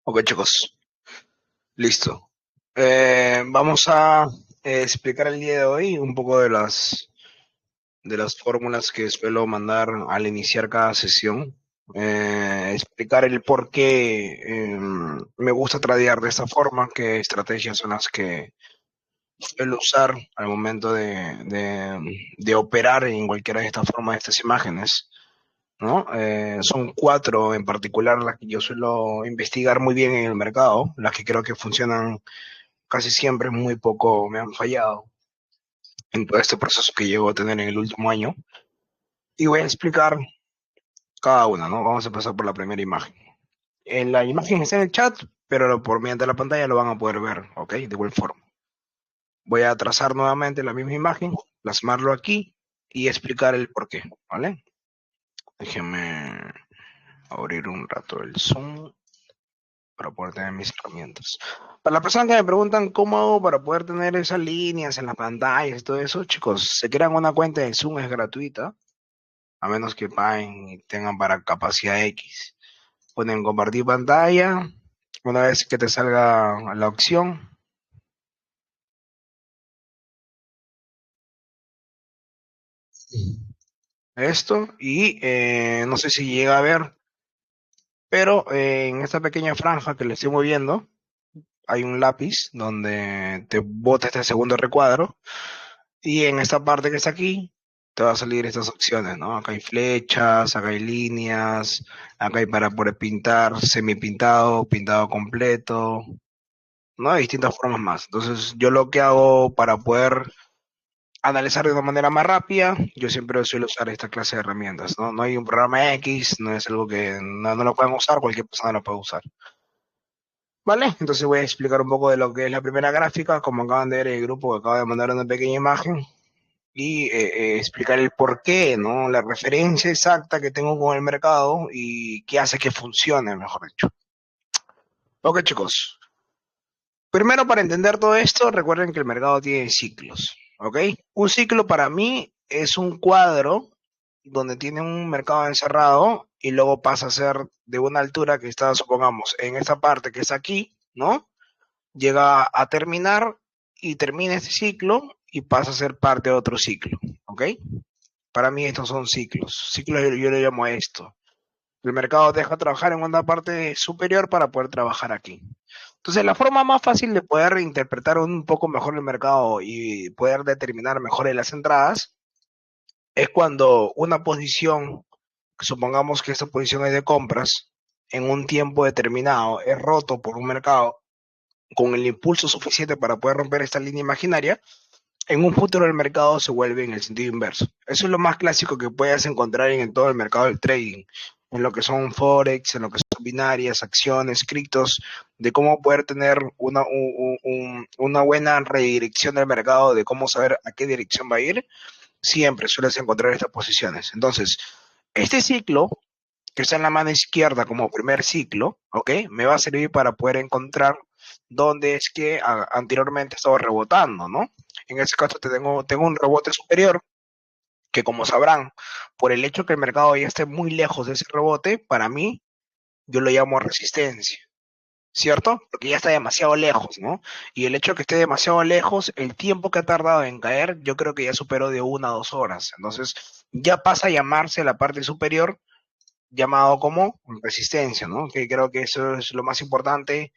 Ok, chicos, listo. Vamos a explicar el día de hoy un poco de las fórmulas que suelo mandar al iniciar cada sesión. Explicar el por qué me gusta tradear de esta forma, qué estrategias son las que suelo usar al momento de operar en cualquiera de estas formas de estas imágenes, ¿no? Son cuatro en particular las que yo suelo investigar muy bien en el mercado, las que creo que funcionan casi siempre, muy poco me han fallado en todo este proceso que llevo a tener en el último año. Y voy a explicar cada una, ¿no? Vamos a pasar por la primera imagen. En la imagen está en el chat, pero por mediante la pantalla lo van a poder ver, ¿ok? De igual forma. Voy a trazar nuevamente la misma imagen, plasmarlo aquí y explicar el por qué, ¿vale? Déjenme abrir un rato el Zoom para poder tener mis herramientas. Para las personas que me preguntan cómo hago para poder tener esas líneas en las pantallas y todo eso, chicos, se crean una cuenta de Zoom, es gratuita, a menos que paguen y tengan para capacidad X. Ponen compartir pantalla, una vez que te salga la opción, esto, y no sé si llega a ver, pero en esta pequeña franja que le estoy moviendo, hay un lápiz donde te bota este segundo recuadro. Y en esta parte que está aquí, te va a salir estas opciones, ¿no? Acá hay flechas, acá hay líneas, acá hay para poder pintar, semipintado, pintado completo, ¿no? De distintas formas más. Entonces, yo lo que hago para poder analizar de una manera más rápida, yo siempre suelo usar esta clase de herramientas, ¿no? No hay un programa X, no es algo que no lo puedan usar, cualquier persona lo puede usar. ¿Vale? Entonces voy a explicar un poco de lo que es la primera gráfica, como acaban de ver el grupo que acaba de mandar una pequeña imagen. Y explicar el por qué, ¿no? La referencia exacta que tengo con el mercado y qué hace que funcione, mejor dicho. Ok, chicos. Primero, para entender todo esto, recuerden que el mercado tiene ciclos, ¿ok? Un ciclo para mí es un cuadro donde tiene un mercado encerrado y luego pasa a ser de una altura que está, supongamos, en esta parte que es aquí, ¿no? Llega a terminar y termina este ciclo y pasa a ser parte de otro ciclo, ¿ok? Para mí estos son ciclos. Ciclos yo le llamo a esto. El mercado deja trabajar en una parte superior para poder trabajar aquí. Entonces, la forma más fácil de poder interpretar un poco mejor el mercado y poder determinar mejor las entradas es cuando una posición, supongamos que esta posición es de compras, en un tiempo determinado es roto por un mercado con el impulso suficiente para poder romper esta línea imaginaria, en un futuro el mercado se vuelve en el sentido inverso. Eso es lo más clásico que puedes encontrar en todo el mercado del trading, en lo que son forex, en lo que son binarias, acciones, criptos, de cómo poder tener una buena redirección del mercado, de cómo saber a qué dirección va a ir, siempre sueles encontrar estas posiciones. Entonces, este ciclo, que está en la mano izquierda como primer ciclo, ¿ok? Me va a servir para poder encontrar dónde es que anteriormente estaba rebotando, ¿no? En este caso tengo un rebote superior que, como sabrán, por el hecho que el mercado ya esté muy lejos de ese rebote, para mí yo lo llamo resistencia, ¿cierto? Porque ya está demasiado lejos, ¿no? Y el hecho de que esté demasiado lejos, el tiempo que ha tardado en caer, yo creo que ya superó de 1 a 2 horas. Entonces, ya pasa a llamarse la parte superior llamado como resistencia, ¿no? Que creo que eso es lo más importante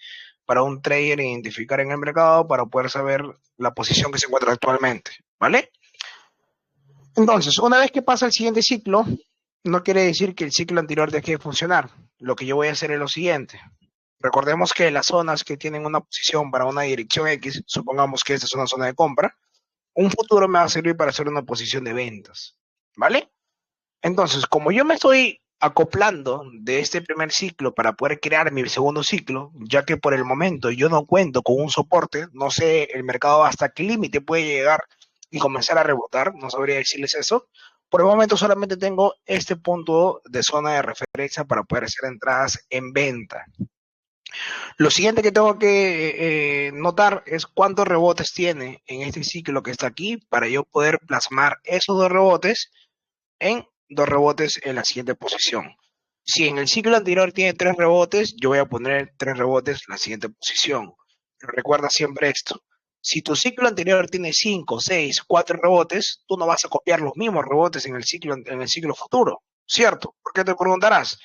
para un trader identificar en el mercado para poder saber la posición que se encuentra actualmente, ¿vale? Entonces, una vez que pasa el siguiente ciclo, no quiere decir que el ciclo anterior deje de funcionar. Lo que yo voy a hacer es lo siguiente. Recordemos que las zonas que tienen una posición para una dirección X, supongamos que esta es una zona de compra, un futuro me va a servir para hacer una posición de ventas, ¿vale? Entonces, como yo me estoy acoplando de este primer ciclo para poder crear mi segundo ciclo, ya que por el momento yo no cuento con un soporte, no sé el mercado hasta qué límite puede llegar y comenzar a rebotar, no sabría decirles eso. Por el momento solamente tengo este punto de zona de referencia para poder hacer entradas en venta. Lo siguiente que tengo que notar es cuántos rebotes tiene en este ciclo que está aquí para yo poder plasmar esos dos rebotes en dos rebotes en la siguiente posición. Si en el ciclo anterior tiene 3 rebotes, yo voy a poner 3 rebotes en la siguiente posición. Pero recuerda siempre esto. Si tu ciclo anterior tiene 5, 6, 4 rebotes, tú no vas a copiar los mismos rebotes en el ciclo futuro, ¿cierto? ¿Por qué te preguntarás?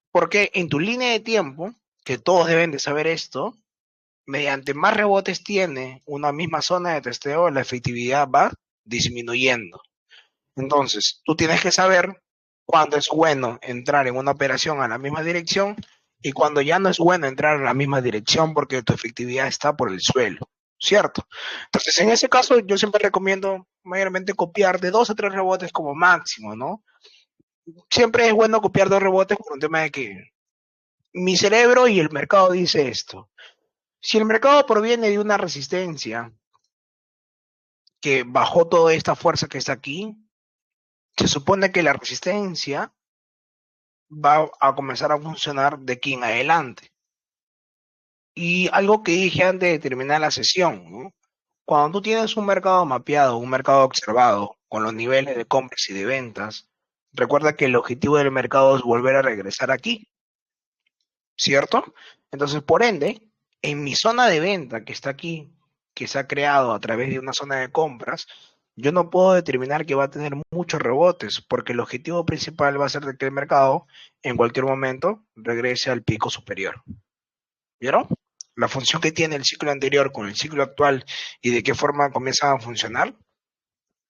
Porque en tu línea de tiempo, que todos deben de saber esto, mediante más rebotes tiene una misma zona de testeo, la efectividad va disminuyendo. Entonces, tú tienes que saber cuándo es bueno entrar en una operación a la misma dirección y cuándo ya no es bueno entrar a la misma dirección porque tu efectividad está por el suelo, ¿cierto? Entonces, en ese caso, yo siempre recomiendo mayormente copiar de 2 a 3 rebotes como máximo, ¿no? Siempre es bueno copiar 2 rebotes por un tema de que mi cerebro y el mercado dice esto. Si el mercado proviene de una resistencia que bajó toda esta fuerza que está aquí, se supone que la resistencia va a comenzar a funcionar de aquí en adelante. Y algo que dije antes de terminar la sesión, ¿no? Cuando tú tienes un mercado mapeado, un mercado observado, con los niveles de compras y de ventas, recuerda que el objetivo del mercado es volver a regresar aquí, ¿cierto? Entonces, por ende, en mi zona de venta que está aquí, que se ha creado a través de una zona de compras, yo no puedo determinar que va a tener muchos rebotes, porque el objetivo principal va a ser de que el mercado en cualquier momento regrese al pico superior. ¿Vieron? La función que tiene el ciclo anterior con el ciclo actual y de qué forma comienzan a funcionar.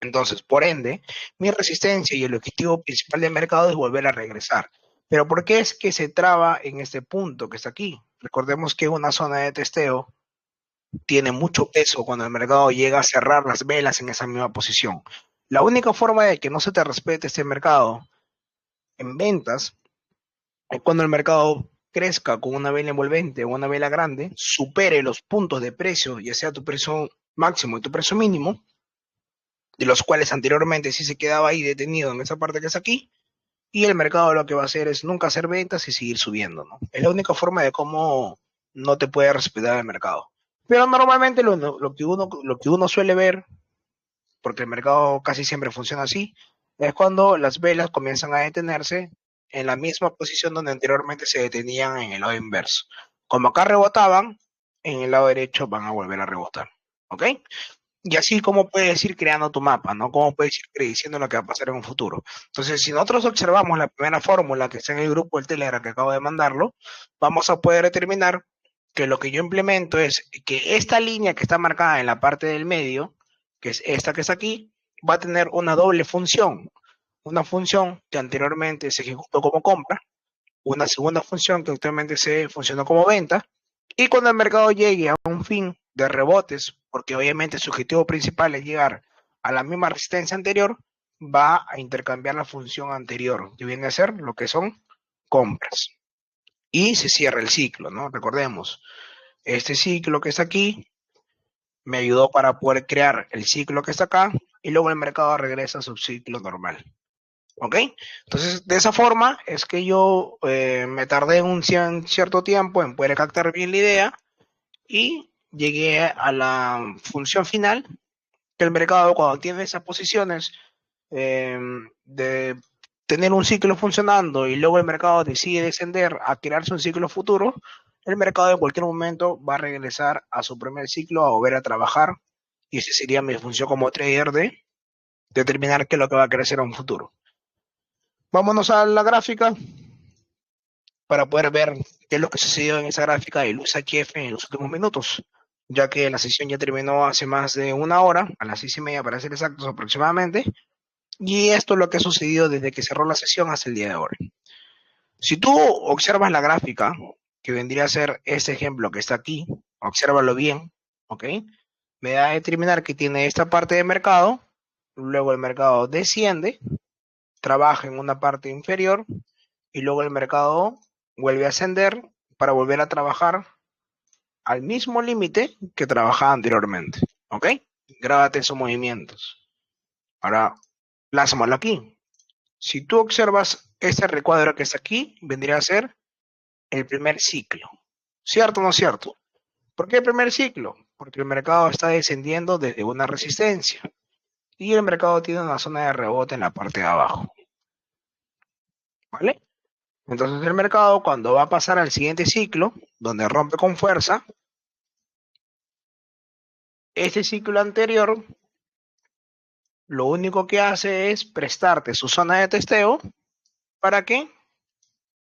Entonces, por ende, mi resistencia y el objetivo principal del mercado es volver a regresar. Pero ¿por qué es que se traba en este punto que está aquí? Recordemos que una zona de testeo tiene mucho peso cuando el mercado llega a cerrar las velas en esa misma posición. La única forma de que no se te respete este mercado en ventas es cuando el mercado crezca con una vela envolvente o una vela grande, supere los puntos de precio, ya sea tu precio máximo y tu precio mínimo, de los cuales anteriormente sí se quedaba ahí detenido en esa parte que es aquí, y el mercado lo que va a hacer es nunca hacer ventas y seguir subiendo, ¿no? Es la única forma de cómo no te puede respetar el mercado. Pero normalmente lo que uno suele ver, porque el mercado casi siempre funciona así, es cuando las velas comienzan a detenerse en la misma posición donde anteriormente se detenían en el lado inverso. Como acá rebotaban, en el lado derecho van a volver a rebotar. ¿Ok? Y así como puedes ir creando tu mapa, ¿no? Cómo puedes ir prediciendo lo que va a pasar en un futuro. Entonces, si nosotros observamos la primera fórmula que está en el grupo del Telegram que acabo de mandarlo, vamos a poder determinar que lo que yo implemento es que esta línea que está marcada en la parte del medio, que es esta que está aquí, va a tener una doble función. Una función que anteriormente se ejecutó como compra, una segunda función que actualmente se funcionó como venta, y cuando el mercado llegue a un fin de rebotes, porque obviamente su objetivo principal es llegar a la misma resistencia anterior, va a intercambiar la función anterior, que viene a ser lo que son compras. Y se cierra el ciclo, ¿no? Recordemos, este ciclo que está aquí me ayudó para poder crear el ciclo que está acá y luego el mercado regresa a su ciclo normal. ¿Ok? Entonces, de esa forma es que yo me tardé un cierto tiempo en poder captar bien la idea y llegué a la función final que el mercado cuando tiene esas posiciones de tener un ciclo funcionando y luego el mercado decide descender a crearse un ciclo futuro, el mercado en cualquier momento va a regresar a su primer ciclo a volver a trabajar y esa sería mi función como trader de determinar qué es lo que va a crecer a un futuro. Vámonos a la gráfica para poder ver qué es lo que sucedió en esa gráfica de luz HF en los últimos minutos, ya que la sesión ya terminó hace más de una hora, a las 6:30 para ser exactos aproximadamente, y esto es lo que ha sucedido desde que cerró la sesión hasta el día de hoy. Si tú observas la gráfica, que vendría a ser este ejemplo que está aquí, obsérvalo bien, ¿ok? Me da a determinar que tiene esta parte de mercado, luego el mercado desciende, trabaja en una parte inferior, y luego el mercado vuelve a ascender para volver a trabajar al mismo límite que trabajaba anteriormente. ¿Ok? Grábate esos movimientos. Ahora, plásmalo aquí. Si tú observas este recuadro que está aquí, vendría a ser el primer ciclo. ¿Cierto o no cierto? ¿Por qué el primer ciclo? Porque el mercado está descendiendo desde una resistencia y el mercado tiene una zona de rebote en la parte de abajo. ¿Vale? Entonces el mercado, cuando va a pasar al siguiente ciclo, donde rompe con fuerza, este ciclo anterior lo único que hace es prestarte su zona de testeo para que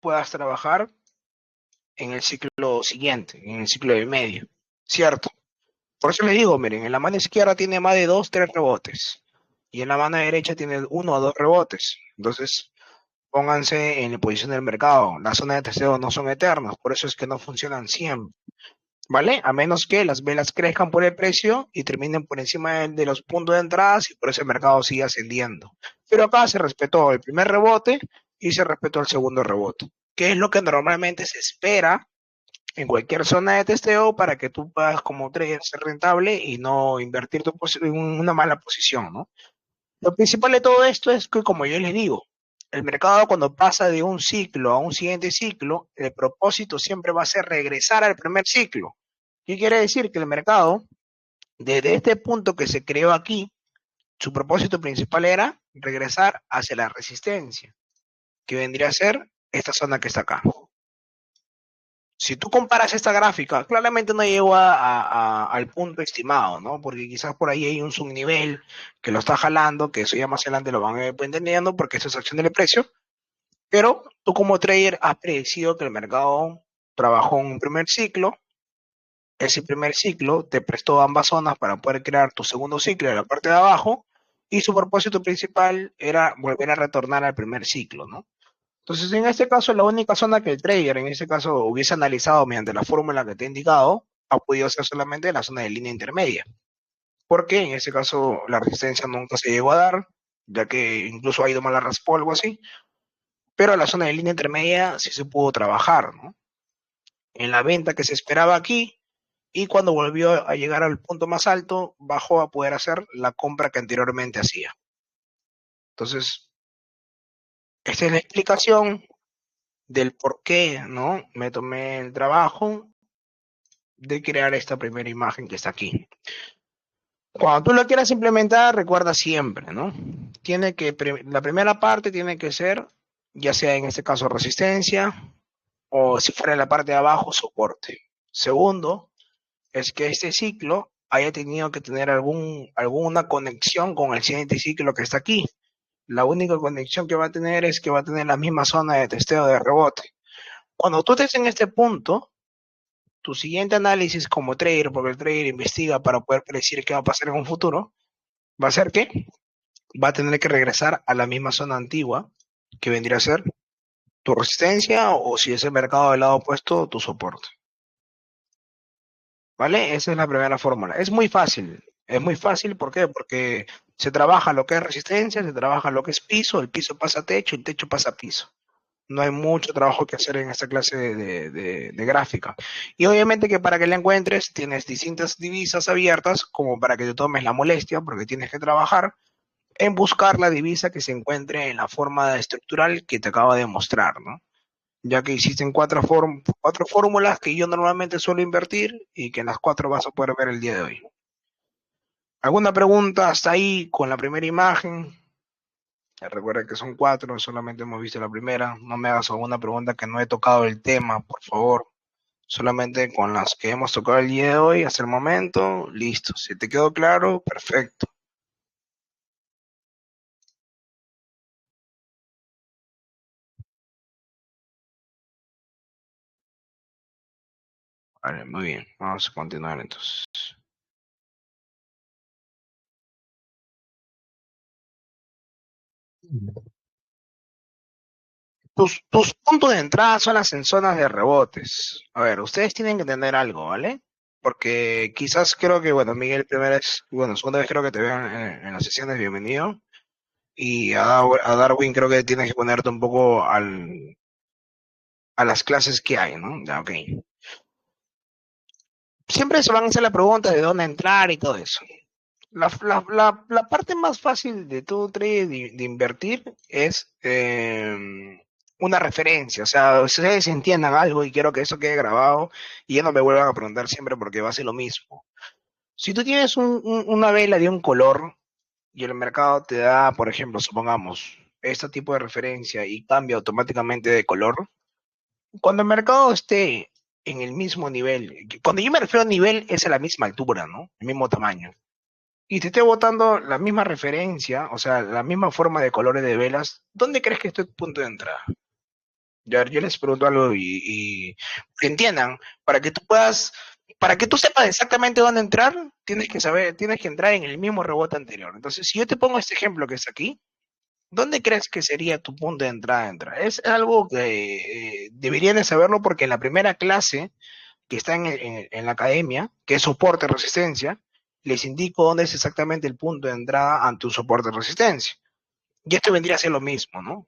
puedas trabajar en el ciclo siguiente, en el ciclo de medio, ¿cierto? Por eso les digo, miren, en la mano izquierda tiene más de 2, 3 rebotes y en la mano derecha tiene 1 o 2 rebotes. Entonces, pónganse en la posición del mercado. Las zonas de testeo no son eternas, por eso es que no funcionan siempre, ¿vale? A menos que las velas crezcan por el precio y terminen por encima de los puntos de entrada y por eso el mercado sigue ascendiendo. Pero acá se respetó el primer rebote y se respetó el segundo rebote, que es lo que normalmente se espera en cualquier zona de testeo para que tú puedas como trader ser rentable y no invertir en una mala posición, ¿no? Lo principal de todo esto es que, como yo les digo, el mercado cuando pasa de un ciclo a un siguiente ciclo, el propósito siempre va a ser regresar al primer ciclo. ¿Qué quiere decir? Que el mercado, desde este punto que se creó aquí, su propósito principal era regresar hacia la resistencia, que vendría a ser esta zona que está acá. Si tú comparas esta gráfica, claramente no llegó al punto estimado, ¿no? Porque quizás por ahí hay un subnivel que lo está jalando, que eso ya más adelante lo van a ir entendiendo porque eso es acción del precio, pero tú como trader has predecido que el mercado trabajó en un primer ciclo, ese primer ciclo te prestó ambas zonas para poder crear tu segundo ciclo en la parte de abajo y su propósito principal era volver a retornar al primer ciclo, ¿no? Entonces, en este caso, la única zona que el trader, en este caso, hubiese analizado mediante la fórmula que te he indicado, ha podido ser solamente la zona de línea intermedia. Porque en este caso la resistencia nunca se llegó a dar, ya que incluso ha ido mal a raspo o algo así. Pero la zona de línea intermedia sí se pudo trabajar, ¿no? En la venta que se esperaba aquí, y cuando volvió a llegar al punto más alto, bajó a poder hacer la compra que anteriormente hacía. Entonces, esta es la explicación del por qué, ¿no? Me tomé el trabajo de crear esta primera imagen que está aquí. Cuando tú lo quieras implementar, recuerda siempre, ¿no? La primera parte tiene que ser, ya sea en este caso resistencia, o si fuera en la parte de abajo, soporte. Segundo, es que este ciclo haya tenido que tener alguna conexión con el siguiente ciclo que está aquí. La única conexión que va a tener es que va a tener la misma zona de testeo de rebote. Cuando tú estés en este punto, tu siguiente análisis como trader, porque el trader investiga para poder predecir qué va a pasar en un futuro, va a ser que va a tener que regresar a la misma zona antigua, que vendría a ser tu resistencia o si es el mercado del lado opuesto, tu soporte. ¿Vale? Esa es la primera fórmula. Es muy fácil. Es muy fácil, ¿por qué? Porque se trabaja lo que es resistencia, se trabaja lo que es piso, el piso pasa a techo, el techo pasa a piso. No hay mucho trabajo que hacer en esta clase de gráfica. Y obviamente que para que la encuentres tienes distintas divisas abiertas como para que te tomes la molestia, porque tienes que trabajar en buscar la divisa que se encuentre en la forma estructural que te acaba de mostrar, ¿no? Ya que existen cuatro fórmulas que yo normalmente suelo invertir y que en las cuatro vas a poder ver el día de hoy. ¿Alguna pregunta hasta ahí con la primera imagen? Recuerda que son cuatro, solamente hemos visto la primera. No me hagas alguna pregunta que no he tocado el tema, por favor. Solamente con las que hemos tocado el día de hoy, hasta el momento, listo. Si te quedó claro, perfecto. Vale, muy bien. Vamos a continuar entonces. Tus puntos de entrada son las en zonas de rebotes. A ver, ustedes tienen que entender algo, ¿vale? Porque quizás creo que, bueno, Miguel, primera vez, bueno, segunda vez creo que te vean en las sesiones, bienvenido. Y a Darwin creo que tienes que ponerte un poco a las clases que hay, ¿no? Ya, ok. Siempre se van a hacer la pregunta de dónde entrar y todo eso. La parte más fácil de todo trade de invertir es una referencia. O sea, ustedes entiendan algo y quiero que eso quede grabado y ya no me vuelvan a preguntar siempre porque va a ser lo mismo. Si tú tienes una vela de un color y el mercado te da, por ejemplo, supongamos, este tipo de referencia y cambia automáticamente de color, cuando el mercado esté en el mismo nivel, cuando yo me refiero a nivel es a la misma altura, ¿no? El mismo tamaño. Y te esté botando la misma referencia, o sea, la misma forma de colores de velas, ¿dónde crees que estoy a punto de entrada? Yo les pregunto algo y que entiendan, para que tú puedas, para que tú sepas exactamente dónde entrar, tienes que saber, tienes que entrar en el mismo rebote anterior. Entonces, si yo te pongo este ejemplo que es aquí, ¿dónde crees que sería tu punto de entrada? Es algo que deberían de saberlo porque en la primera clase que está en la academia, que es soporte resistencia, les indico dónde es exactamente el punto de entrada ante un soporte de resistencia. Y esto vendría a ser lo mismo, ¿no?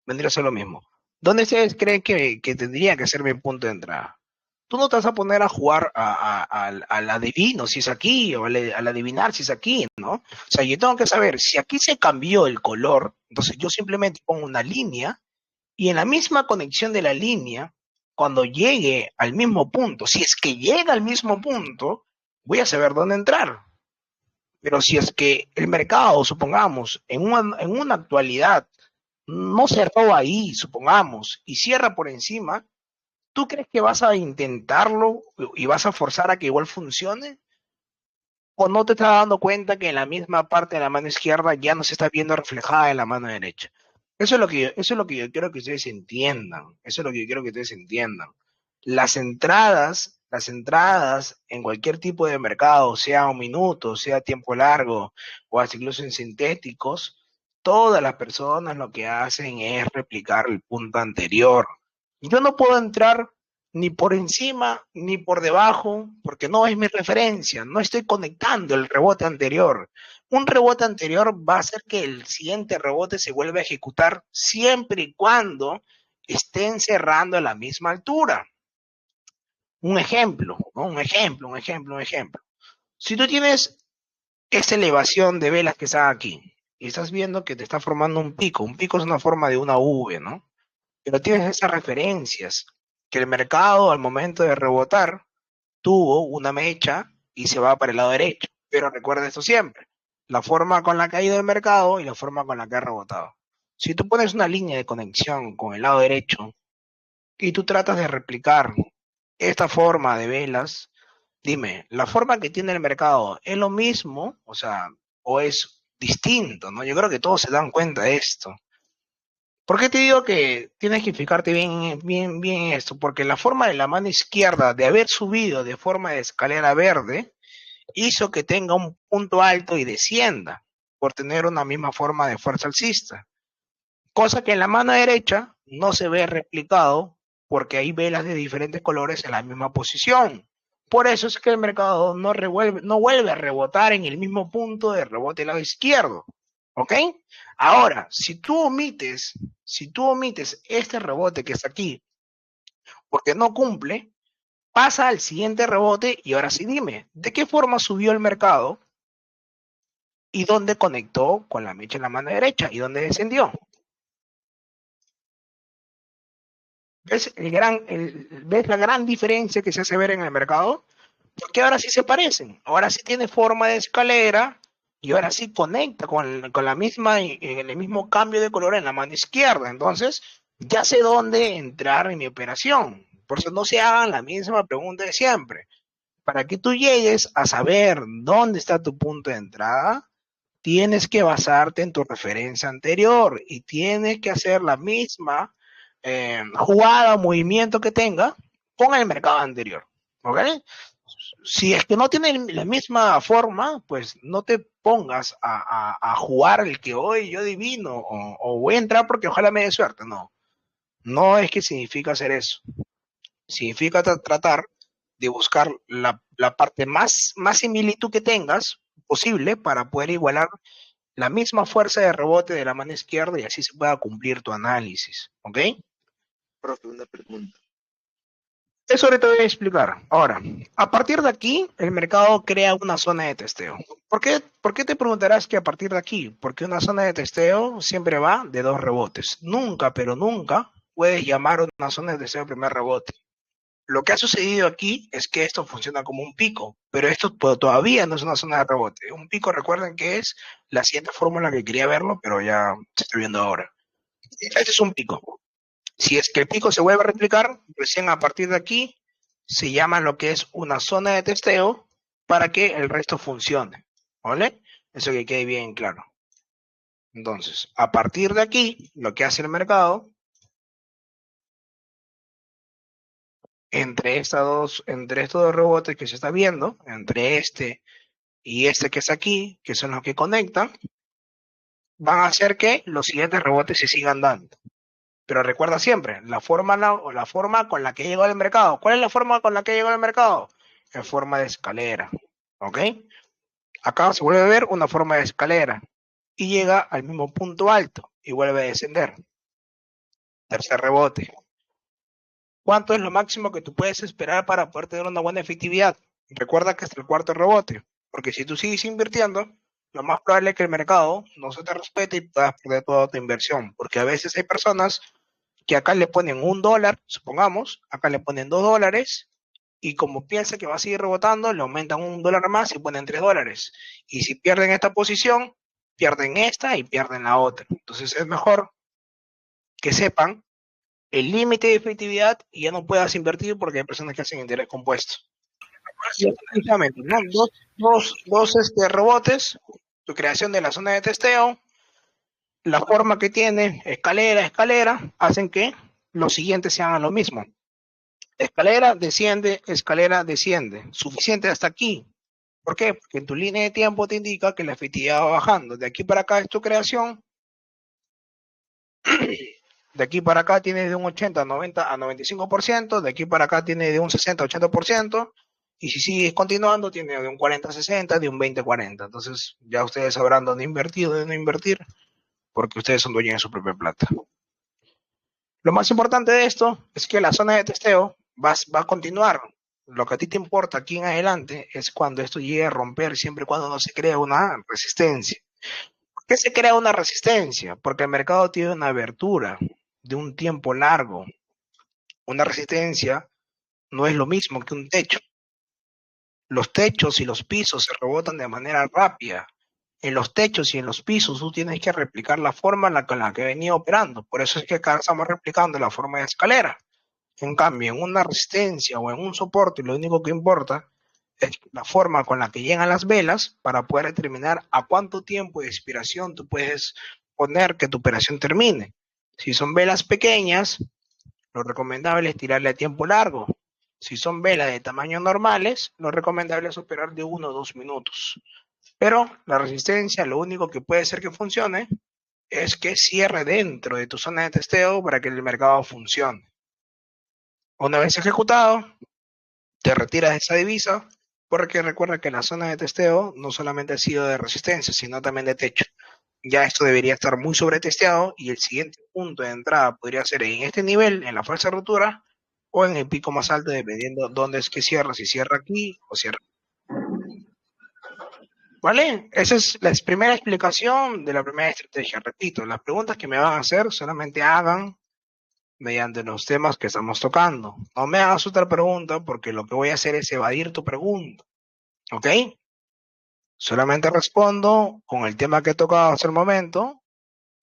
Vendría a ser lo mismo. ¿Dónde ustedes creen que tendría que ser mi punto de entrada? Tú no te vas a poner a jugar al adivino si es aquí, o al adivinar si es aquí, ¿no? O sea, yo tengo que saber si aquí se cambió el color, entonces yo simplemente pongo una línea y en la misma conexión de la línea, cuando llegue al mismo punto, si es que llega al mismo punto, voy a saber dónde entrar. Pero si es que el mercado, supongamos, en una actualidad, no cerró ahí, supongamos, y cierra por encima, ¿tú crees que vas a intentarlo y vas a forzar a que igual funcione? ¿O no te estás dando cuenta que en la misma parte de la mano izquierda ya no se está viendo reflejada en la mano derecha? Eso es lo que yo quiero que ustedes entiendan. Eso es lo que yo quiero que ustedes entiendan. Las entradas en cualquier tipo de mercado, sea un minuto, sea tiempo largo, o hasta incluso en sintéticos, todas las personas lo que hacen es replicar el punto anterior. Yo no puedo entrar ni por encima ni por debajo, porque no es mi referencia, no estoy conectando el rebote anterior. Un rebote anterior va a hacer que el siguiente rebote se vuelva a ejecutar siempre y cuando estén cerrando a la misma altura. Un ejemplo, ¿no? Un ejemplo. Si tú tienes esta elevación de velas que está aquí y estás viendo que te está formando un pico es una forma de una V, ¿no? Pero tienes esas referencias, que el mercado al momento de rebotar tuvo una mecha y se va para el lado derecho. Pero recuerda esto siempre, la forma con la que ha ido el mercado y la forma con la que ha rebotado. Si tú pones una línea de conexión con el lado derecho y tú tratas de replicar esta forma de velas, dime, ¿la forma que tiene el mercado es lo mismo? O sea, ¿o es distinto? ¿No? Yo creo que todos se dan cuenta de esto. ¿Por qué te digo que tienes que fijarte bien, bien, bien esto? Porque la forma de la mano izquierda de haber subido de forma de escalera verde hizo que tenga un punto alto y descienda por tener una misma forma de fuerza alcista. Cosa que en la mano derecha no se ve replicado porque hay velas de diferentes colores en la misma posición. Por eso es que el mercado no vuelve a rebotar en el mismo punto de rebote del lado izquierdo. ¿Ok? Ahora, si tú omites este rebote que está aquí porque no cumple, pasa al siguiente rebote y ahora sí dime, ¿de qué forma subió el mercado y dónde conectó con la mecha en la mano derecha y dónde descendió? ¿Ves la gran diferencia que se hace ver en el mercado? Porque ahora sí se parecen, ahora sí tiene forma de escalera y ahora sí conecta con la misma, el mismo cambio de color en la mano izquierda. Entonces, ya sé dónde entrar en mi operación. Por eso no se hagan la misma pregunta de siempre. Para que tú llegues a saber dónde está tu punto de entrada, tienes que basarte en tu referencia anterior y tienes que hacer la misma jugada o movimiento que tenga con el mercado anterior. ¿Ok? Si es que no tienen la misma forma, pues no te pongas a jugar el que hoy yo adivino o voy a entrar porque ojalá me dé suerte. No, no es que significa hacer eso. Significa tratar de buscar la parte más similitud que tengas posible para poder igualar la misma fuerza de rebote de la mano izquierda y así se pueda cumplir tu análisis. ¿Ok? Profe, una pregunta. Eso ahorita voy a explicar. Ahora, a partir de aquí, el mercado crea una zona de testeo. ¿Por qué te preguntarás que a partir de aquí? Porque una zona de testeo siempre va de dos rebotes. Nunca, pero nunca puedes llamar una zona de testeo primer rebote. Lo que ha sucedido aquí es que esto funciona como un pico, pero esto todavía no es una zona de rebote. Un pico, recuerden que es la siguiente fórmula que quería verlo, pero ya se está viendo ahora. Este es un pico. Si es que el pico se vuelve a replicar, recién a partir de aquí se llama lo que es una zona de testeo para que el resto funcione. ¿Vale? Eso que quede bien claro. Entonces, a partir de aquí, lo que hace el mercado, entre estos dos rebotes que se está viendo, entre este y este que está aquí, que son los que conectan, van a hacer que los siguientes rebotes se sigan dando. Pero recuerda siempre, la forma con la que llegó al mercado. ¿Cuál es la forma con la que llegó al mercado? En forma de escalera. ¿Ok? Acá se vuelve a ver una forma de escalera y llega al mismo punto alto y vuelve a descender. Tercer rebote. ¿Cuánto es lo máximo que tú puedes esperar para poder tener una buena efectividad? Recuerda que es el cuarto rebote, porque si tú sigues invirtiendo, lo más probable es que el mercado no se te respete y puedas perder toda tu inversión, porque a veces hay personas que acá le ponen $1, supongamos, acá le ponen $2, y como piensa que va a seguir rebotando, le aumentan $1 más y ponen $3. Y si pierden esta posición, pierden esta y pierden la otra. Entonces es mejor que sepan el límite de efectividad y ya no puedas invertir porque hay personas que hacen interés compuesto. Y precisamente, ¿no? Dos rebotes, tu creación de la zona de testeo, la forma que tiene, escalera, hacen que los siguientes sean lo mismo. Escalera, desciende. Suficiente hasta aquí. ¿Por qué? Porque en tu línea de tiempo te indica que la efectividad va bajando. De aquí para acá es tu creación. De aquí para acá tiene de un 80, 90 a 95%. De aquí para acá tiene de un 60, 80%. Y si sigues continuando, tiene de un 40, 60, de un 20, 40. Entonces, ya ustedes sabrán dónde invertir, dónde no invertir, porque ustedes son dueños de su propia plata. Lo más importante de esto es que la zona de testeo va a continuar. Lo que a ti te importa aquí en adelante es cuando esto llegue a romper, siempre y cuando no se crea una resistencia. ¿Por qué se crea una resistencia? Porque el mercado tiene una abertura de un tiempo largo. Una resistencia no es lo mismo que un techo. Los techos y los pisos se rebotan de manera rápida. En los techos y en los pisos tú tienes que replicar la forma con la que venía operando. Por eso es que acá estamos replicando la forma de escalera. En cambio, en una resistencia o en un soporte, lo único que importa es la forma con la que llegan las velas para poder determinar a cuánto tiempo de expiración tú puedes poner que tu operación termine. Si son velas pequeñas, lo recomendable es tirarle a tiempo largo. Si son velas de tamaño normales, lo recomendable es operar de 1 o 2 minutos. Pero la resistencia, lo único que puede hacer que funcione es que cierre dentro de tu zona de testeo para que el mercado funcione. Una vez ejecutado, te retiras de esa divisa, porque recuerda que la zona de testeo no solamente ha sido de resistencia, sino también de techo. Ya esto debería estar muy sobretesteado y el siguiente punto de entrada podría ser en este nivel, en la falsa ruptura, o en el pico más alto, dependiendo dónde es que cierra, si cierra aquí o cierra. ¿Vale? Esa es la primera explicación de la primera estrategia. Repito, las preguntas que me van a hacer solamente hagan mediante los temas que estamos tocando. No me hagas otra pregunta porque lo que voy a hacer es evadir tu pregunta. ¿Ok? Solamente respondo con el tema que he tocado hasta el momento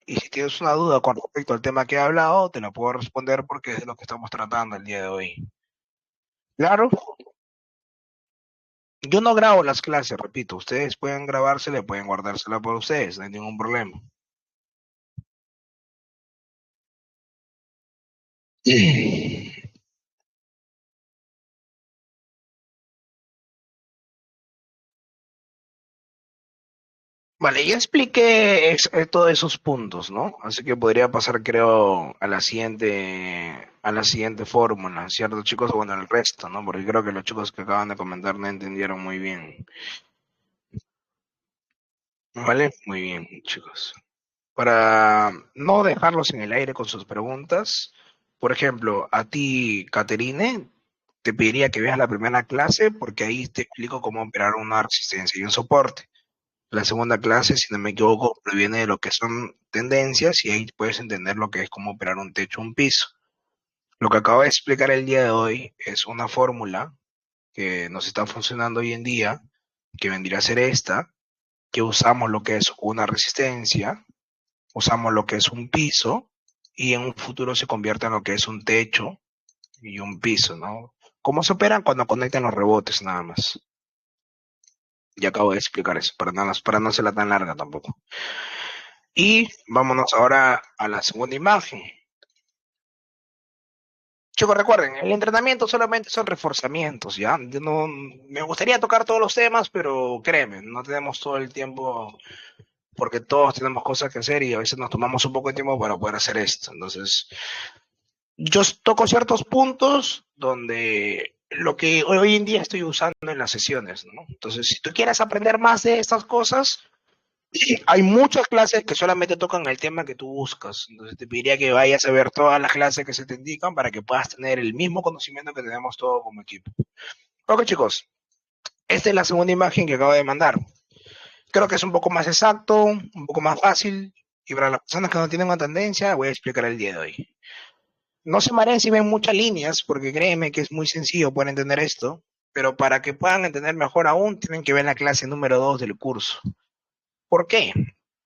y si tienes una duda con respecto al tema que he hablado, te la puedo responder porque es de lo que estamos tratando el día de hoy. Claro, yo no grabo las clases, repito, ustedes pueden grabársela, pueden guardársela por ustedes, no hay ningún problema. Vale, ya expliqué todos esos puntos, ¿no? Así que podría pasar, creo, a la siguiente fórmula, ¿cierto, chicos? Bueno, el resto, ¿no? Porque creo que los chicos que acaban de comentar no entendieron muy bien. ¿Vale? Muy bien, chicos. Para no dejarlos en el aire con sus preguntas, por ejemplo, a ti, Caterine, te pediría que veas la primera clase porque ahí te explico cómo operar una resistencia y un soporte. La segunda clase, si no me equivoco, proviene de lo que son tendencias y ahí puedes entender lo que es cómo operar un techo, un piso. Lo que acabo de explicar el día de hoy es una fórmula que nos está funcionando hoy en día, que vendría a ser esta, que usamos lo que es una resistencia, usamos lo que es un piso, y en un futuro se convierte en lo que es un techo y un piso, ¿no? ¿Cómo se operan? Cuando conectan los rebotes nada más. Ya acabo de explicar eso, para no hacerla tan larga tampoco. Y vámonos ahora a la segunda imagen. Chicos, recuerden, el entrenamiento solamente son reforzamientos, ¿ya? Yo no, me gustaría tocar todos los temas, pero créeme, no tenemos todo el tiempo porque todos tenemos cosas que hacer y a veces nos tomamos un poco de tiempo para poder hacer esto. Entonces, yo toco ciertos puntos donde lo que hoy en día estoy usando en las sesiones, ¿no? Entonces, si tú quieres aprender más de estas cosas, hay muchas clases que solamente tocan el tema que tú buscas. Entonces te pediría que vayas a ver todas las clases que se te indican para que puedas tener el mismo conocimiento que tenemos todos como equipo. Ok, chicos, esta es la segunda imagen que acabo de mandar. Creo que es un poco más exacto, un poco más fácil, y para las personas que no tienen una tendencia, voy a explicar el día de hoy. No se mareen si ven muchas líneas, porque créeme que es muy sencillo poder entender esto, pero para que puedan entender mejor aún, tienen que ver la clase número 2 del curso. ¿Por qué?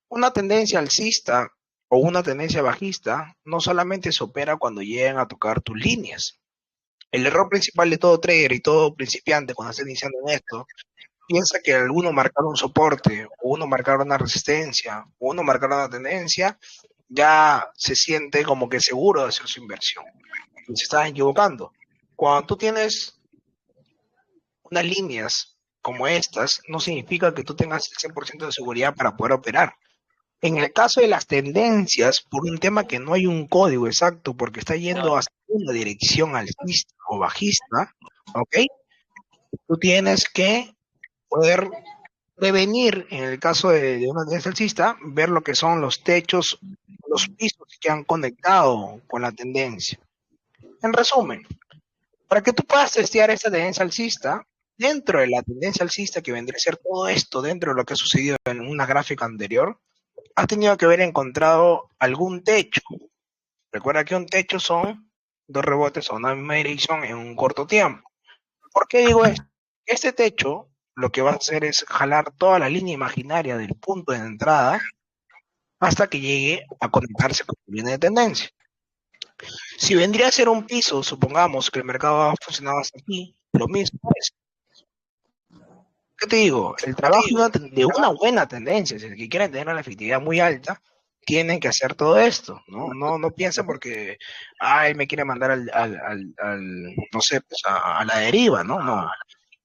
Una tendencia alcista o una tendencia bajista no solamente se opera cuando llegan a tocar tus líneas. El error principal de todo trader y todo principiante cuando está iniciando en esto, piensa que al uno marcar un soporte, o uno marcar una resistencia, o uno marcar una tendencia, ya se siente como que seguro de hacer su inversión. Y se están equivocando. Cuando tú tienes unas líneas como estas, no significa que tú tengas el 100% de seguridad para poder operar. En el caso de las tendencias, por un tema que no hay un código exacto, porque está yendo hacia una dirección alcista o bajista, ¿ok? Tú tienes que poder prevenir, en el caso de una tendencia alcista, ver lo que son los techos, los pisos que han conectado con la tendencia. En resumen, para que tú puedas testear esta tendencia alcista, dentro de la tendencia alcista que vendría a ser todo esto, dentro de lo que ha sucedido en una gráfica anterior, has tenido que haber encontrado algún techo. Recuerda que un techo son dos rebotes a una misma dirección en un corto tiempo. ¿Por qué digo esto? Este techo lo que va a hacer es jalar toda la línea imaginaria del punto de entrada hasta que llegue a conectarse con la línea de tendencia. Si vendría a ser un piso, supongamos que el mercado ha funcionado hasta aquí, lo mismo es. ¿Qué te digo? El trabajo de una buena tendencia, si el que quieren tener una efectividad muy alta, tienen que hacer todo esto, ¿no? No piensen porque, él me quiere mandar no sé, pues a la deriva, ¿no? No.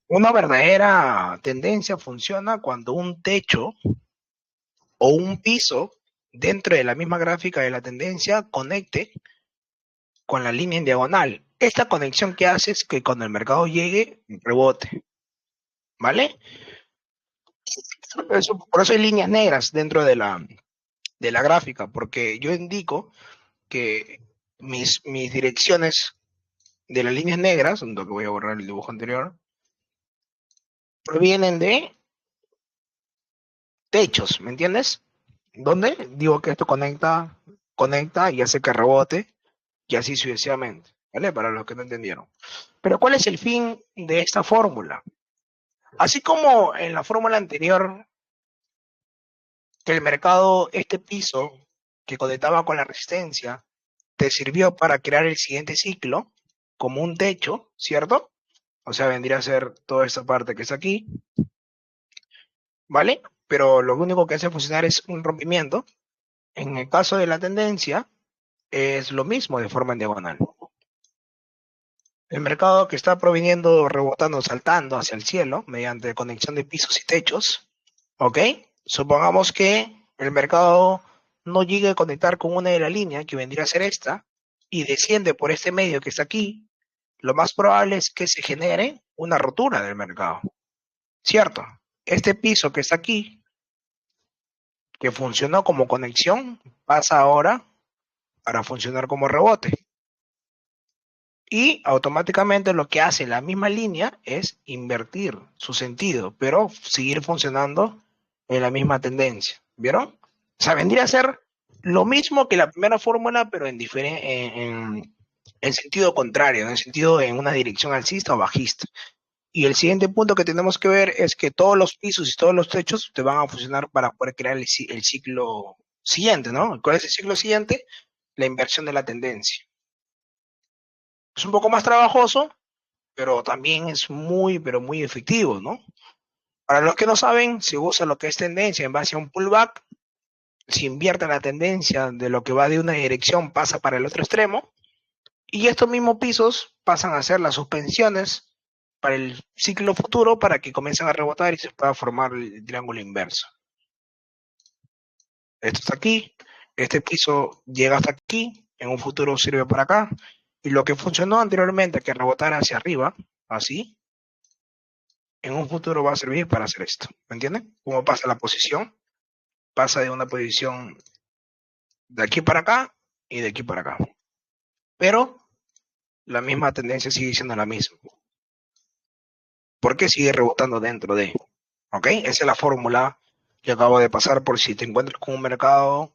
Una verdadera tendencia funciona cuando un techo o un piso dentro de la misma gráfica de la tendencia conecte con la línea en diagonal. Esta conexión que hace es que cuando el mercado llegue, rebote, ¿vale? Por eso hay líneas negras dentro de la gráfica, porque yo indico que mis direcciones de las líneas negras, lo que voy a borrar el dibujo anterior, provienen de techos, ¿me entiendes? ¿Dónde? Digo que esto conecta y hace que rebote y así sucesivamente, ¿vale? Para los que no entendieron. Pero ¿cuál es el fin de esta fórmula? Así como en la fórmula anterior, que el mercado, este piso que conectaba con la resistencia, te sirvió para crear el siguiente ciclo como un techo, ¿cierto? O sea, vendría a ser toda esta parte que es aquí, ¿vale? Pero lo único que hace funcionar es un rompimiento. En el caso de la tendencia, es lo mismo de forma en diagonal. El mercado que está proviniendo, rebotando, saltando hacia el cielo mediante conexión de pisos y techos, ¿ok? Supongamos que el mercado no llegue a conectar con una de las líneas, que vendría a ser esta, y desciende por este medio que está aquí, lo más probable es que se genere una rotura del mercado, ¿cierto? Este piso que está aquí, que funcionó como conexión, pasa ahora para funcionar como rebote. Y automáticamente lo que hace la misma línea es invertir su sentido, pero seguir funcionando en la misma tendencia. ¿Vieron? O sea, vendría a ser lo mismo que la primera fórmula, pero en diferente, en sentido contrario, en sentido en una dirección alcista o bajista. Y el siguiente punto que tenemos que ver es que todos los pisos y todos los techos te van a funcionar para poder crear el ciclo siguiente, ¿no? ¿Cuál es el ciclo siguiente? La inversión de la tendencia. Es un poco más trabajoso, pero también es muy, pero muy efectivo, ¿no? Para los que no saben, se usa lo que es tendencia en base a un pullback, se invierte la tendencia de lo que va de una dirección, pasa para el otro extremo, y estos mismos pisos pasan a ser las suspensiones para el ciclo futuro para que comiencen a rebotar y se pueda formar el triángulo inverso. Esto está aquí, este piso llega hasta aquí, en un futuro sirve para acá, y lo que funcionó anteriormente, que rebotara hacia arriba, así, en un futuro va a servir para hacer esto. ¿Me entienden? ¿Cómo pasa la posición? Pasa de una posición de aquí para acá y de aquí para acá. Pero la misma tendencia sigue siendo la misma. Porque sigue rebotando dentro de. ¿Ok? Esa es la fórmula que acabo de pasar por si te encuentras con un mercado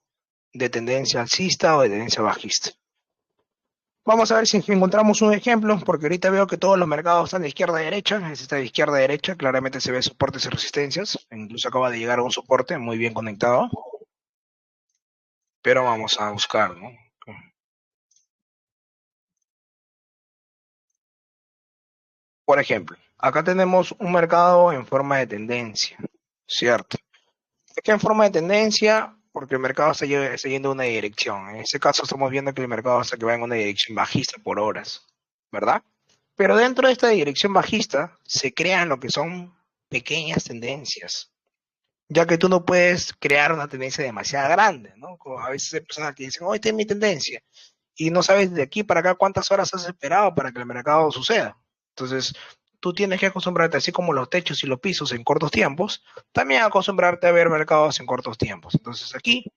de tendencia alcista o de tendencia bajista. Vamos a ver si encontramos un ejemplo, porque ahorita veo que todos los mercados están de izquierda a derecha. Este está de izquierda a derecha, claramente se ve soportes y resistencias. Incluso acaba de llegar a un soporte muy bien conectado. Pero vamos a buscar, ¿no? Por ejemplo, acá tenemos un mercado en forma de tendencia, ¿cierto? Es que en forma de tendencia, porque el mercado está yendo en una dirección. En este caso estamos viendo que el mercado hasta que va en una dirección bajista por horas, ¿verdad? Pero dentro de esta dirección bajista se crean lo que son pequeñas tendencias, ya que tú no puedes crear una tendencia demasiado grande, ¿no? Como a veces hay personas que dicen, oh, esta es mi tendencia, y no sabes de aquí para acá cuántas horas has esperado para que el mercado suceda. Entonces, tú tienes que acostumbrarte, así como los techos y los pisos en cortos tiempos, también acostumbrarte a ver mercados en cortos tiempos. Entonces, aquí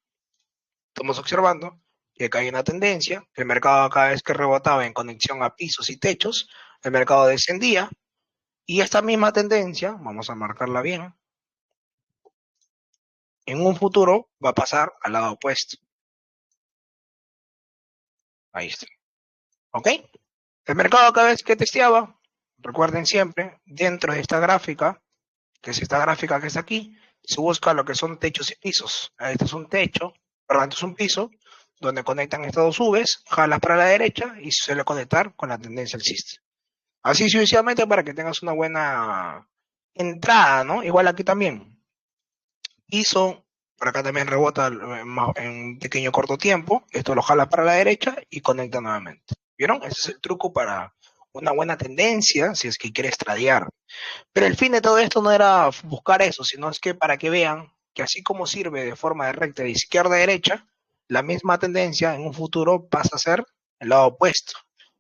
estamos observando que acá hay una tendencia, que el mercado cada vez que rebotaba en conexión a pisos y techos, el mercado descendía, y esta misma tendencia, vamos a marcarla bien, en un futuro va a pasar al lado opuesto. Ahí está. ¿Ok? El mercado cada vez que testeaba, recuerden siempre, dentro de esta gráfica, que es esta gráfica que está aquí, se busca lo que son techos y pisos. Este es un techo, perdón, este es un piso, donde conectan estas dos Vs, jalas para la derecha y se suele conectar con la tendencia alcista. Así sucesivamente para que tengas una buena entrada, ¿no? Igual aquí también. Piso, por acá también rebota en un pequeño corto tiempo, esto lo jala para la derecha y conecta nuevamente. ¿Vieron? Ese es el truco para una buena tendencia si es que quieres tradear. Pero el fin de todo esto no era buscar eso, sino es que para que vean que así como sirve de forma de recta de izquierda a derecha, la misma tendencia en un futuro pasa a ser el lado opuesto.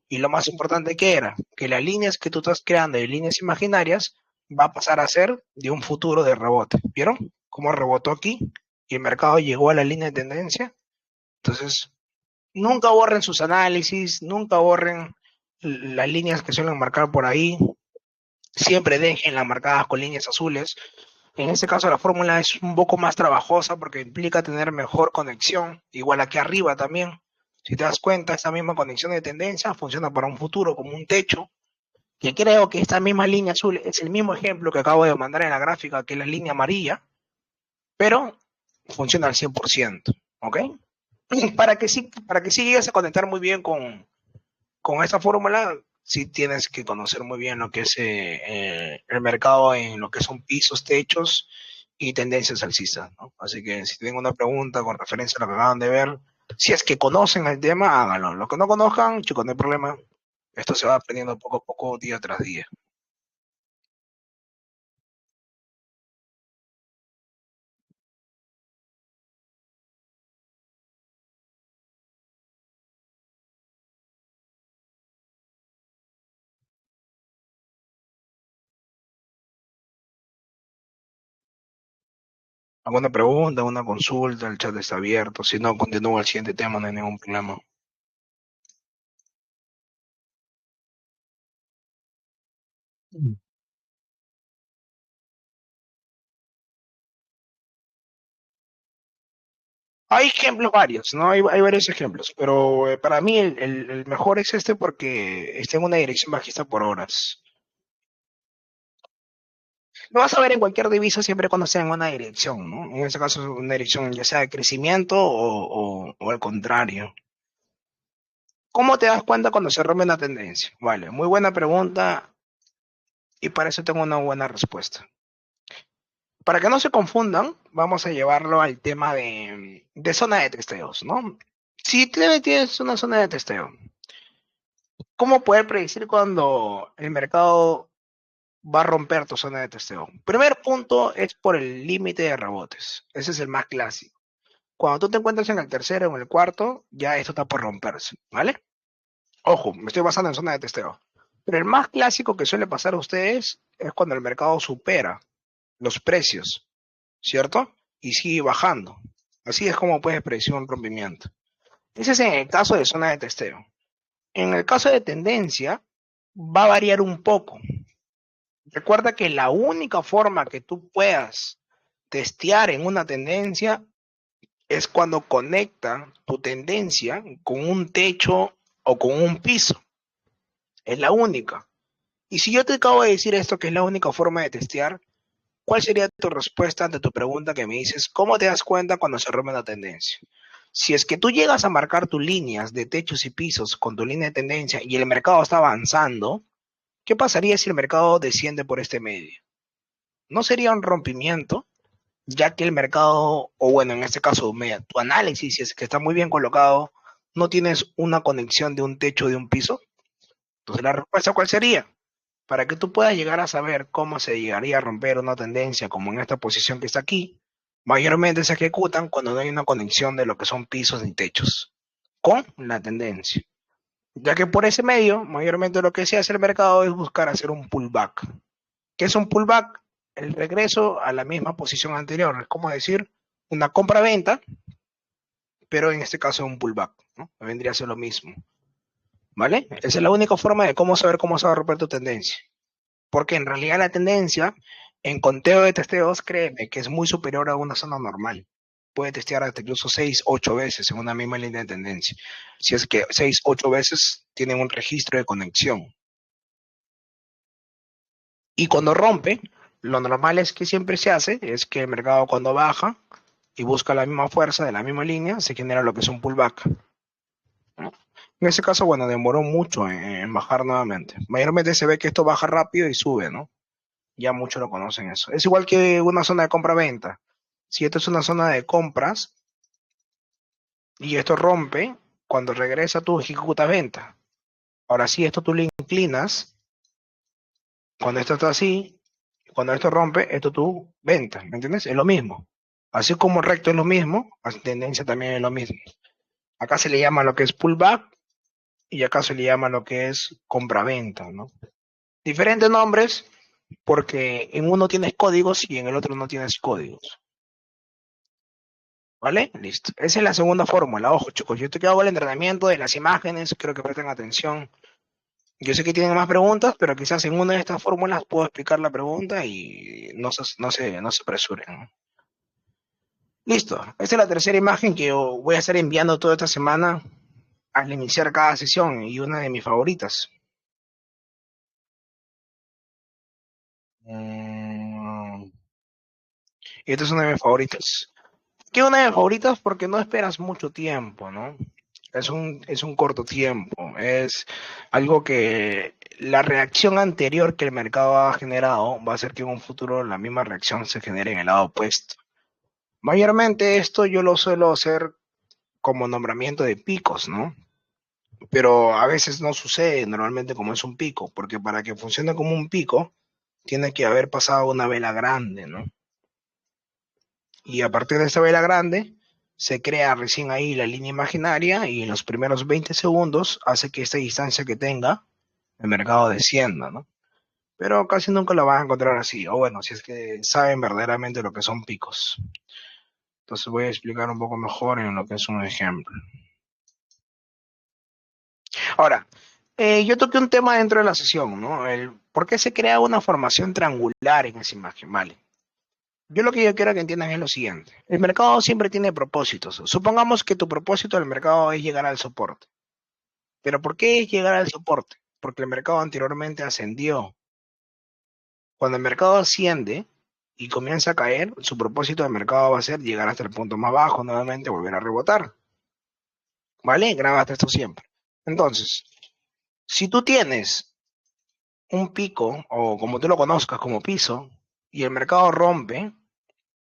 Y lo más importante que era, que las líneas que tú estás creando de líneas imaginarias va a pasar a ser de un futuro de rebote. ¿Vieron cómo rebotó aquí? Y el mercado llegó a la línea de tendencia. Entonces, nunca borren sus análisis, nunca borren las líneas que suelen marcar por ahí, siempre déjenlas marcadas con líneas azules. En este caso la fórmula es un poco más trabajosa porque implica tener mejor conexión, igual aquí arriba también. Si te das cuenta, esta misma conexión de tendencia funciona para un futuro como un techo, que creo que esta misma línea azul es el mismo ejemplo que acabo de mandar en la gráfica, que es la línea amarilla, pero funciona al 100%, ¿ok? Para que sí llegues a conectar muy bien con esta fórmula, sí tienes que conocer muy bien lo que es el mercado en lo que son pisos, techos y tendencias alcistas, ¿no? Así que si tienen una pregunta con referencia a lo que acaban de ver, si es que conocen el tema, háganlo. Los que no conozcan, chicos, no hay problema. Esto se va aprendiendo poco a poco, día tras día. ¿Alguna pregunta, alguna consulta? El chat está abierto. Si no, continúo el siguiente tema, no hay ningún problema. Hay ejemplos varios, ¿no? Hay varios ejemplos, pero para mí el mejor es este porque está en una dirección bajista por horas. Lo vas a ver en cualquier divisa siempre cuando sea en una dirección, ¿no? En este caso, una dirección ya sea de crecimiento o al contrario. ¿Cómo te das cuenta cuando se rompe una tendencia? Vale, muy buena pregunta y para eso tengo una buena respuesta. Para que no se confundan, vamos a llevarlo al tema de zona de testeos, ¿no? Si tienes una zona de testeo, ¿cómo poder predecir cuando el mercado va a romper tu zona de testeo? Primer punto es por el límite de rebotes. Ese es el más clásico. Cuando tú te encuentras en el tercero o en el cuarto, ya esto está por romperse, ¿vale? Ojo, me estoy basando en zona de testeo. Pero el más clásico que suele pasar a ustedes es cuando el mercado supera los precios, ¿cierto? Y sigue bajando. Así es como puedes predecir un rompimiento. Ese es en el caso de zona de testeo. En el caso de tendencia, va a variar un poco. Recuerda que la única forma que tú puedas testear en una tendencia es cuando conecta tu tendencia con un techo o con un piso. Es la única. Y si yo te acabo de decir esto, que es la única forma de testear, ¿cuál sería tu respuesta ante tu pregunta que me dices, ¿cómo te das cuenta cuando se rompe una tendencia? Si es que tú llegas a marcar tus líneas de techos y pisos con tu línea de tendencia y el mercado está avanzando, ¿qué pasaría si el mercado desciende por este medio? ¿No sería un rompimiento? Ya que el mercado, o bueno, en este caso, tu análisis, si es que está muy bien colocado, no tienes una conexión de un techo de un piso. Entonces, la respuesta, ¿cuál sería? Para que tú puedas llegar a saber cómo se llegaría a romper una tendencia, como en esta posición que está aquí, mayormente se ejecutan cuando no hay una conexión de lo que son pisos ni techos con la tendencia. Ya que por ese medio, mayormente lo que se hace el mercado es buscar hacer un pullback. ¿Qué es un pullback? El regreso a la misma posición anterior, es como decir una compra-venta, pero en este caso un pullback, ¿no? Vendría a ser lo mismo, ¿vale? Esa es la única forma de cómo saber cómo se va a romper tu tendencia. Porque en realidad la tendencia en conteo de testeos, créeme, que es muy superior a una zona normal. Puede testear hasta incluso 6, 8 veces en una misma línea de tendencia. Si es que 6, 8 veces tienen un registro de conexión. Y cuando rompe, lo normal es que siempre se hace, es que el mercado cuando baja y busca la misma fuerza de la misma línea, se genera lo que es un pullback, ¿no? En ese caso, bueno, demoró mucho en bajar nuevamente. Mayormente se ve que esto baja rápido y sube, ¿no? Ya muchos lo conocen eso. Es igual que una zona de compra-venta. Si esto es una zona de compras y esto rompe, cuando regresa tú ejecutas venta. Ahora si esto tú le inclinas, cuando esto está así, cuando esto rompe, esto tú venta, ¿me entiendes? Es lo mismo. Así como recto es lo mismo, tendencia también es lo mismo. Acá se le llama lo que es pullback y acá se le llama lo que es compra-venta, ¿no? Diferentes nombres porque en uno tienes códigos y en el otro no tienes códigos. ¿Vale? Listo. Esa es la segunda fórmula. Ojo, chicos, yo te hago el entrenamiento de las imágenes, creo que presten atención. Yo sé que tienen más preguntas, pero quizás en una de estas fórmulas puedo explicar la pregunta y no se apresuren, ¿no? Listo. Esta es la tercera imagen que yo voy a estar enviando toda esta semana al iniciar cada sesión y una de mis favoritas. Mm, Esta es una de mis favoritas. ¿Qué una de mis favoritas? Porque no esperas mucho tiempo, ¿no? Es un corto tiempo. Es algo que la reacción anterior que el mercado ha generado va a hacer que en un futuro la misma reacción se genere en el lado opuesto. Mayormente esto yo lo suelo hacer como nombramiento de picos, ¿no? Pero a veces no sucede normalmente como es un pico, porque para que funcione como un pico, tiene que haber pasado una vela grande, ¿no? Y a partir de esta vela grande, se crea recién ahí la línea imaginaria y en los primeros 20 segundos hace que esta distancia que tenga el mercado descienda, ¿no? Pero casi nunca lo vas a encontrar así, o bueno, si es que saben verdaderamente lo que son picos. Entonces voy a explicar un poco mejor en lo que es un ejemplo. Ahora, yo toqué un tema dentro de la sesión, ¿no? ¿Por qué se crea una formación triangular en esa imagen? Vale. Yo quiero que entiendan es lo siguiente. El mercado siempre tiene propósitos. Supongamos que tu propósito del mercado es llegar al soporte. ¿Pero por qué es llegar al soporte? Porque el mercado anteriormente ascendió. Cuando el mercado asciende y comienza a caer, su propósito del mercado va a ser llegar hasta el punto más bajo, nuevamente volver a rebotar. ¿Vale? Grabaste esto siempre. Entonces, si tú tienes un pico, o como tú lo conozcas como piso, y el mercado rompe,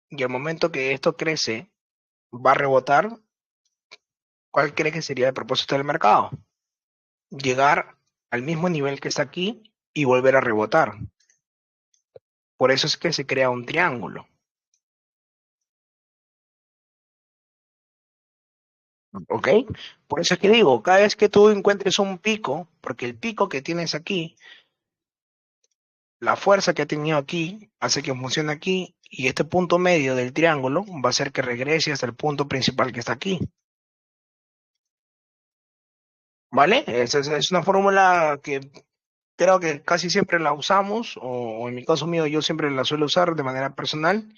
y al momento que esto crece, va a rebotar, ¿cuál crees que sería el propósito del mercado? Llegar al mismo nivel que está aquí y volver a rebotar. Por eso es que se crea un triángulo. ¿Ok? Por eso es que digo, cada vez que tú encuentres un pico, porque el pico que tienes aquí, la fuerza que ha tenido aquí, hace que funcione aquí, y este punto medio del triángulo va a hacer que regrese hasta el punto principal que está aquí. ¿Vale? Esa es una fórmula que creo que casi siempre la usamos, o en mi caso mío yo siempre la suelo usar de manera personal,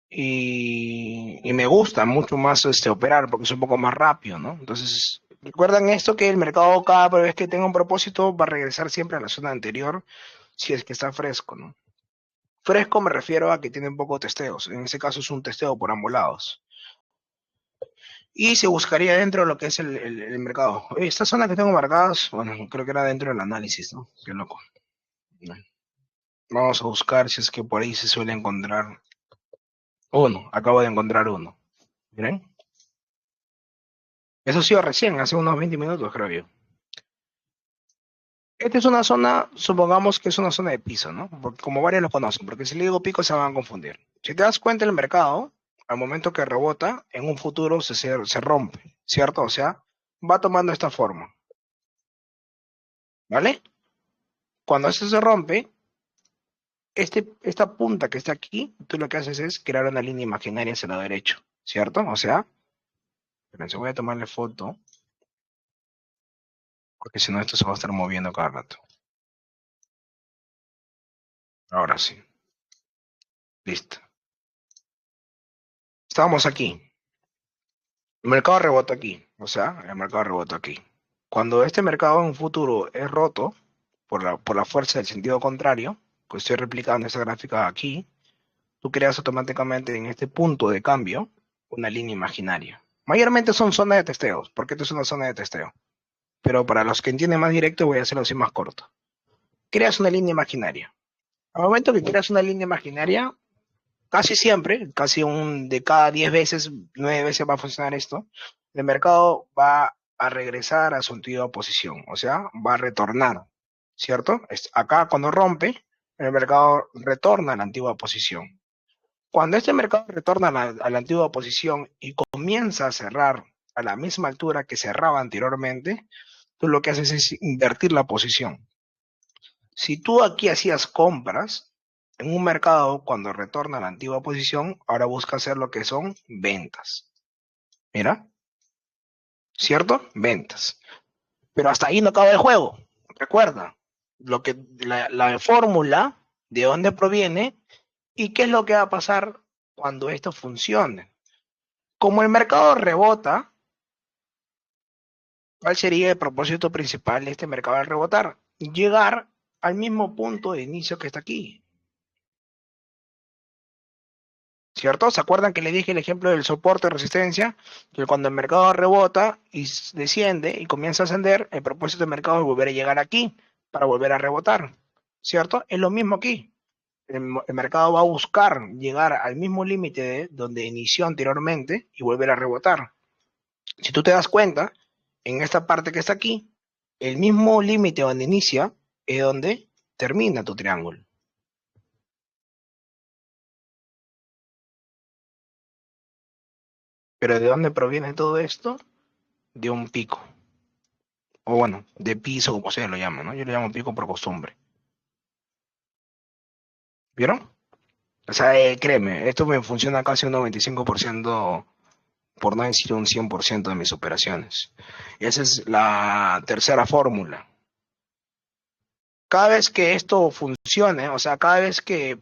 y me gusta mucho más operar porque es un poco más rápido, ¿no? Entonces, recuerdan esto que el mercado cada vez que tenga un propósito va a regresar siempre a la zona anterior si es que está fresco, ¿no? Fresco me refiero a que tiene un poco de testeos, en ese caso es un testeo por ambos lados. Y se buscaría dentro de lo que es el mercado. Oye, esta zona que tengo marcadas, bueno, creo que era dentro del análisis, ¿no? Qué loco. Vamos a buscar si es que por ahí se suele encontrar uno. Acabo de encontrar uno. ¿Miren? Eso ha sido recién, hace unos 20 minutos, creo yo. Esta es una zona, supongamos que es una zona de piso, ¿no? Porque como varios lo conocen, porque si le digo pico se van a confundir. Si te das cuenta, el mercado, al momento que rebota, en un futuro se rompe, ¿cierto? O sea, va tomando esta forma, ¿vale? Cuando esto se rompe, esta punta que está aquí, tú lo que haces es crear una línea imaginaria hacia el lado derecho, ¿cierto? O sea, espérense, voy a tomarle foto, porque si no esto se va a estar moviendo cada rato. Ahora sí, listo. Estamos aquí. El mercado rebota aquí, o sea, el mercado rebota aquí. Cuando este mercado en un futuro es roto por la fuerza del sentido contrario, pues estoy replicando esta gráfica aquí, tú creas automáticamente en este punto de cambio una línea imaginaria. Mayormente son zonas de testeos, porque esto es una zona de testeo. Pero para los que entienden más directo voy a hacerlo así más corto. Creas una línea imaginaria. Al momento que creas una línea imaginaria, casi siempre, casi un de cada 10 veces, 9 veces va a funcionar esto, el mercado va a regresar a su antigua posición, o sea, va a retornar, ¿cierto? Acá cuando rompe, el mercado retorna a la antigua posición. Cuando este mercado retorna a la antigua posición y comienza a cerrar a la misma altura que cerraba anteriormente, tú lo que haces es invertir la posición. Si tú aquí hacías compras en un mercado cuando retorna a la antigua posición, ahora busca hacer lo que son ventas. Mira, ¿cierto? Ventas. Pero hasta ahí no acaba el juego. Recuerda, la fórmula, de dónde proviene y qué es lo que va a pasar cuando esto funcione. Como el mercado rebota, ¿cuál sería el propósito principal de este mercado al rebotar? Llegar al mismo punto de inicio que está aquí. ¿Cierto? ¿Se acuerdan que le dije el ejemplo del soporte de resistencia? Que cuando el mercado rebota y desciende y comienza a ascender, el propósito del mercado es volver a llegar aquí para volver a rebotar. ¿Cierto? Es lo mismo aquí. El mercado va a buscar llegar al mismo límite de donde inició anteriormente y volver a rebotar. Si tú te das cuenta, en esta parte que está aquí, el mismo límite donde inicia es donde termina tu triángulo. Pero ¿de dónde proviene todo esto? De un pico. O bueno, de piso, como se lo llama, ¿no? Yo le llamo pico por costumbre. ¿Vieron? O sea, créeme, esto me funciona casi un 95%, por no decir un 100% de mis operaciones. Esa es la tercera fórmula. Cada vez que esto funcione, o sea, cada vez que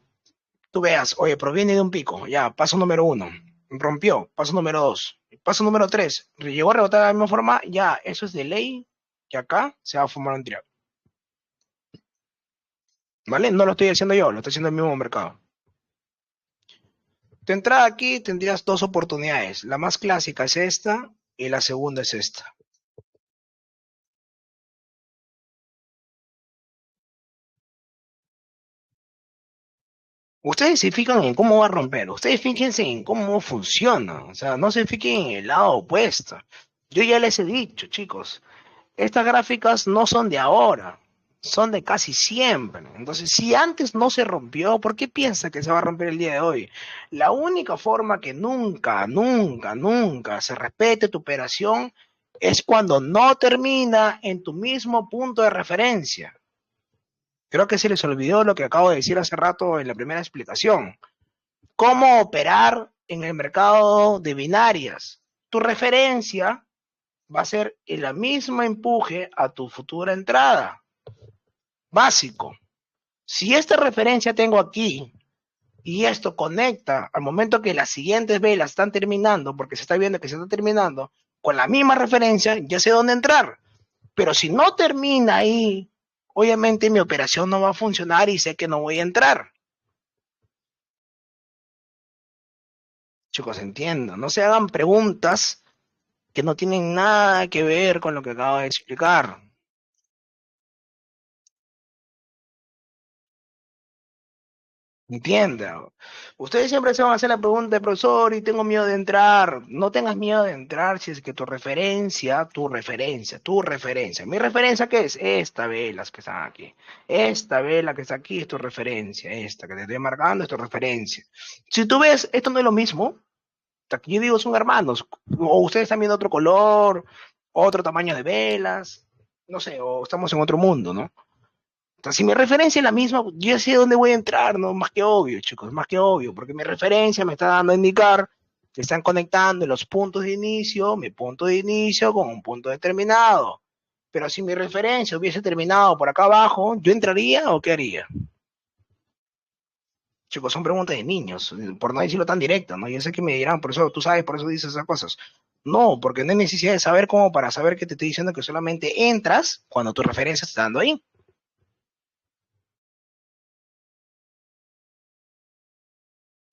tú veas, oye, proviene de un pico, ya, paso número 1, rompió, paso número 2, paso número 3, llegó a rebotar de la misma forma, ya, eso es de ley, que acá se va a formar un triángulo. ¿Vale? No lo estoy haciendo yo, lo está haciendo el mismo mercado. De entrada aquí tendrías dos oportunidades. La más clásica es esta y la segunda es esta. Ustedes se fijan en cómo va a romper, ustedes fíjense en cómo funciona, o sea, no se fijen en el lado opuesto. Yo ya les he dicho, chicos, estas gráficas no son de ahora, son de casi siempre. Entonces, si antes no se rompió, ¿por qué piensa que se va a romper el día de hoy? La única forma que nunca, nunca, nunca se respete tu operación es cuando no termina en tu mismo punto de referencia. Creo que se les olvidó lo que acabo de decir hace rato en la primera explicación. ¿Cómo operar en el mercado de binarias? Tu referencia va a ser el mismo empuje a tu futura entrada. Básico. Si esta referencia tengo aquí y esto conecta al momento que las siguientes velas están terminando, porque se está viendo que se está terminando, con la misma referencia, ya sé dónde entrar. Pero si no termina ahí, obviamente mi operación no va a funcionar y sé que no voy a entrar. Chicos, entiendo. No se hagan preguntas que no tienen nada que ver con lo que acabo de explicar. Entienda. Ustedes siempre se van a hacer la pregunta de profesor y tengo miedo de entrar. No tengas miedo de entrar si es que tu referencia, tu referencia, tu referencia. ¿Mi referencia qué es? Esta vela que están aquí. Esta vela que está aquí es tu referencia. Esta que te estoy marcando es tu referencia. Si tú ves, esto no es lo mismo. Yo digo, son hermanos. O ustedes están viendo otro color, otro tamaño de velas. No sé, o estamos en otro mundo, ¿no? Entonces, si mi referencia es la misma, yo ya sé dónde voy a entrar, ¿no? Más que obvio, chicos, más que obvio, porque mi referencia me está dando a indicar que están conectando los puntos de inicio, mi punto de inicio con un punto determinado. Pero si mi referencia hubiese terminado por acá abajo, ¿yo entraría o qué haría? Chicos, son preguntas de niños, por no decirlo tan directo, ¿no? Yo sé que me dirán, por eso tú sabes, por eso dices esas cosas. No, porque no hay necesidad de saber cómo para saber que te estoy diciendo que solamente entras cuando tu referencia está dando ahí.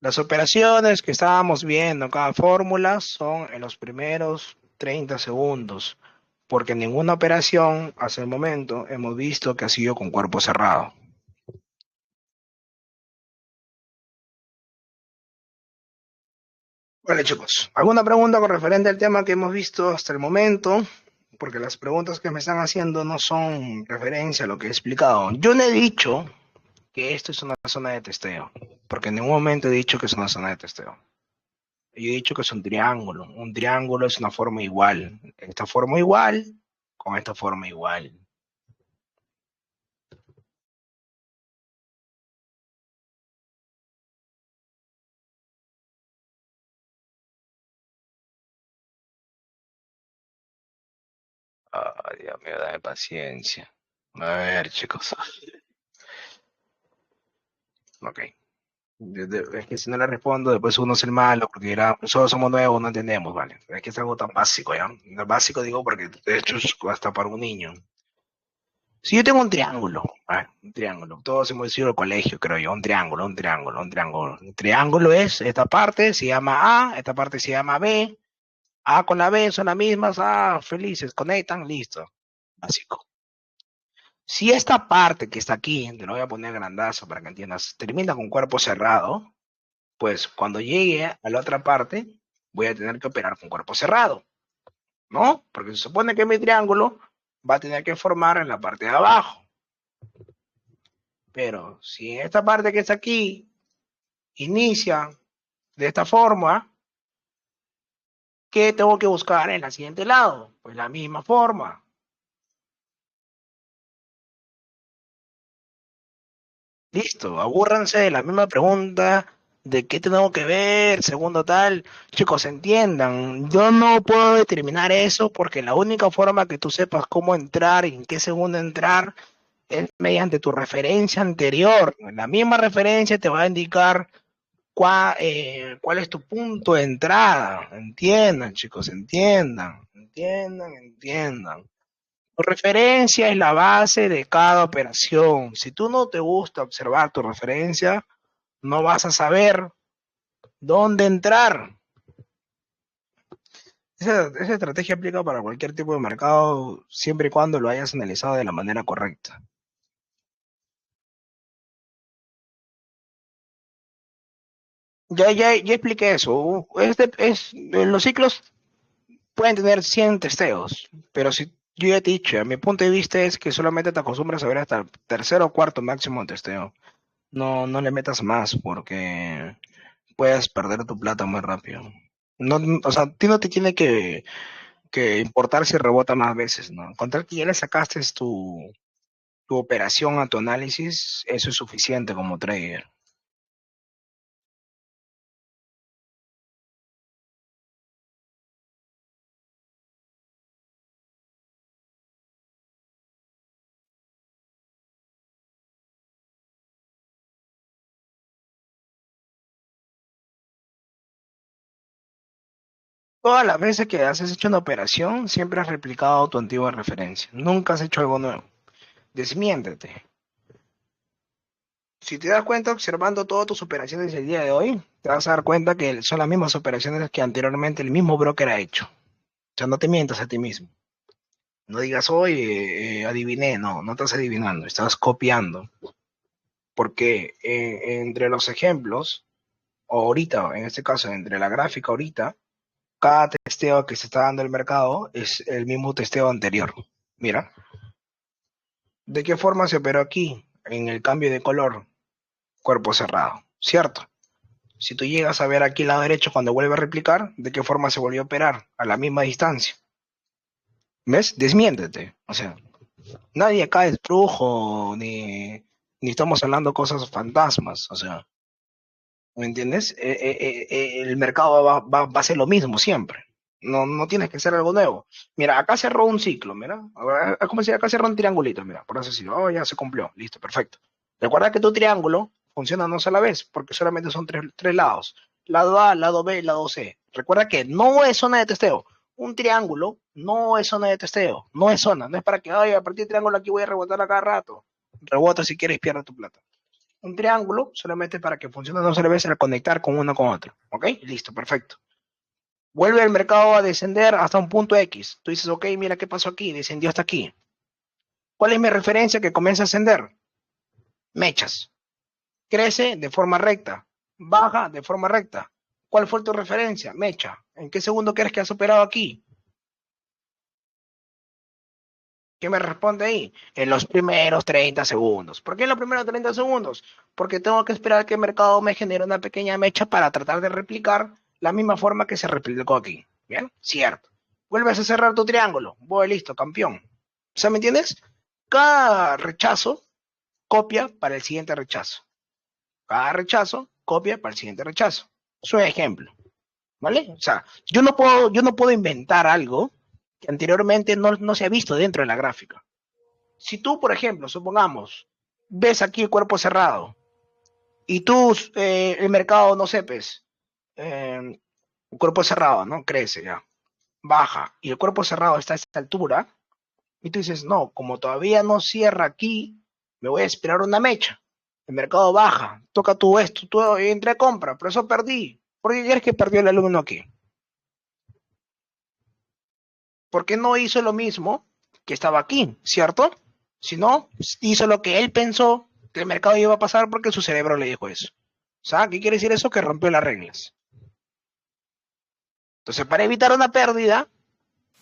Las operaciones que estábamos viendo en cada fórmula son en los primeros 30 segundos, porque ninguna operación hasta el momento hemos visto que ha sido con cuerpo cerrado. Vale, chicos, ¿alguna pregunta con referente al tema que hemos visto hasta el momento? Porque las preguntas que me están haciendo no son referencia a lo que he explicado. Yo no he dicho que esto es una zona de testeo, porque en ningún momento he dicho que es una zona de testeo. Yo he dicho que es un triángulo. Un triángulo es una forma igual. Esta forma igual con esta forma igual. Ay, Dios mío, dame paciencia. A ver, chicos. Ok. Es que si no le respondo, después uno es el malo, porque dirá, nosotros somos nuevos, no entendemos, ¿vale? Es que es algo tan básico, ¿ya? El básico digo porque, de hecho, es hasta para un niño. Si yo tengo un triángulo, ¿vale? Un triángulo, todos hemos ido al colegio, creo yo, un triángulo, un triángulo, un triángulo. Un triángulo es, esta parte se llama A, esta parte se llama B, A con la B son las mismas, felices, conectan, listo. Básico. Si esta parte que está aquí, te lo voy a poner grandazo para que entiendas, termina con cuerpo cerrado, pues cuando llegue a la otra parte, voy a tener que operar con cuerpo cerrado, ¿no? Porque se supone que mi triángulo va a tener que formar en la parte de abajo. Pero si esta parte que está aquí inicia de esta forma, ¿qué tengo que buscar en el siguiente lado? Pues la misma forma. Listo, abúrranse de la misma pregunta de qué tengo que ver, segundo tal. Chicos, entiendan, yo no puedo determinar eso porque la única forma que tú sepas cómo entrar y en qué segundo entrar es mediante tu referencia anterior. La misma referencia te va a indicar cuál es tu punto de entrada. Entiendan, chicos, entiendan. Tu referencia es la base de cada operación. Si tú no te gusta observar tu referencia, no vas a saber dónde entrar. Esa estrategia aplica para cualquier tipo de mercado, siempre y cuando lo hayas analizado de la manera correcta. Ya expliqué eso. Los ciclos pueden tener 100 testeos, pero si yo ya te he dicho, a mi punto de vista es que solamente te acostumbras a ver hasta el tercero o cuarto máximo testeo. No le metas más porque puedes perder tu plata muy rápido. No, o sea, a ti no te tiene que importar si rebota más veces, ¿no? Con tal que ya le sacaste tu operación a tu análisis, eso es suficiente como trader. Todas las veces que has hecho una operación, siempre has replicado tu antigua referencia. Nunca has hecho algo nuevo. Desmiéntete. Si te das cuenta observando todas tus operaciones el día de hoy, te vas a dar cuenta que son las mismas operaciones que anteriormente el mismo broker ha hecho. O sea, no te mientas a ti mismo. No digas, hoy adiviné. No estás adivinando, estás copiando. Porque entre los ejemplos, o ahorita, en este caso, entre la gráfica ahorita, cada testeo que se está dando el mercado es el mismo testeo anterior. Mira, ¿de qué forma se operó aquí en el cambio de color? Cuerpo cerrado, ¿cierto? Si tú llegas a ver aquí al lado derecho cuando vuelve a replicar, ¿de qué forma se volvió a operar? A la misma distancia. ¿Ves? Desmiéntete. O sea, nadie acá es brujo, ni estamos hablando cosas fantasmas. O sea, ¿me entiendes? El mercado va a ser lo mismo siempre. No tienes que hacer algo nuevo. Mira, acá cerró un ciclo, mira. Es como si acá cerró un triangulito, mira, por así decirlo. Oh, ya se cumplió, listo, perfecto. Recuerda que tu triángulo funciona una sola vez, porque solamente son tres lados. Lado A, lado B y lado C. Recuerda que no es zona de testeo. Un triángulo no es zona de testeo. No es zona. No es para que, ay, a partir del triángulo aquí voy a rebotar a cada rato. Rebota si quieres y pierdes tu plata. Un triángulo solamente para que funcione no se le ve al conectar con uno con otro. ¿Ok? Listo, perfecto. Vuelve el mercado a descender hasta un punto X. Tú dices, ok, mira qué pasó aquí, descendió hasta aquí. ¿Cuál es mi referencia que comienza a ascender? Mechas. Crece de forma recta, baja de forma recta. ¿Cuál fue tu referencia? Mecha. ¿En qué segundo crees que has operado aquí? ¿Qué me responde ahí? En los primeros 30 segundos. ¿Por qué en los primeros 30 segundos? Porque tengo que esperar que el mercado me genere una pequeña mecha para tratar de replicar la misma forma que se replicó aquí. ¿Bien? Cierto. Vuelves a cerrar tu triángulo. Voy listo, campeón. O sea, ¿me entiendes? Cada rechazo copia para el siguiente rechazo. Cada rechazo copia para el siguiente rechazo. Es un ejemplo. ¿Vale? O sea, yo no puedo inventar algo que anteriormente no se ha visto dentro de la gráfica. Si tú, por ejemplo, supongamos, ves aquí el cuerpo cerrado y tú, el mercado, no sé, pues, el cuerpo cerrado, ¿no? Crece ya, baja, y el cuerpo cerrado está a esta altura, y tú dices, no, como todavía no cierra aquí, me voy a esperar una mecha. El mercado baja, toca tú esto, tú entré a compra, pero eso perdí. ¿Por qué crees que perdió el alumno aquí? ¿Por qué no hizo lo mismo que estaba aquí, cierto? Si no, hizo lo que él pensó que el mercado iba a pasar porque su cerebro le dijo eso. ¿Sabes qué quiere decir eso? Que rompió las reglas. Entonces, para evitar una pérdida,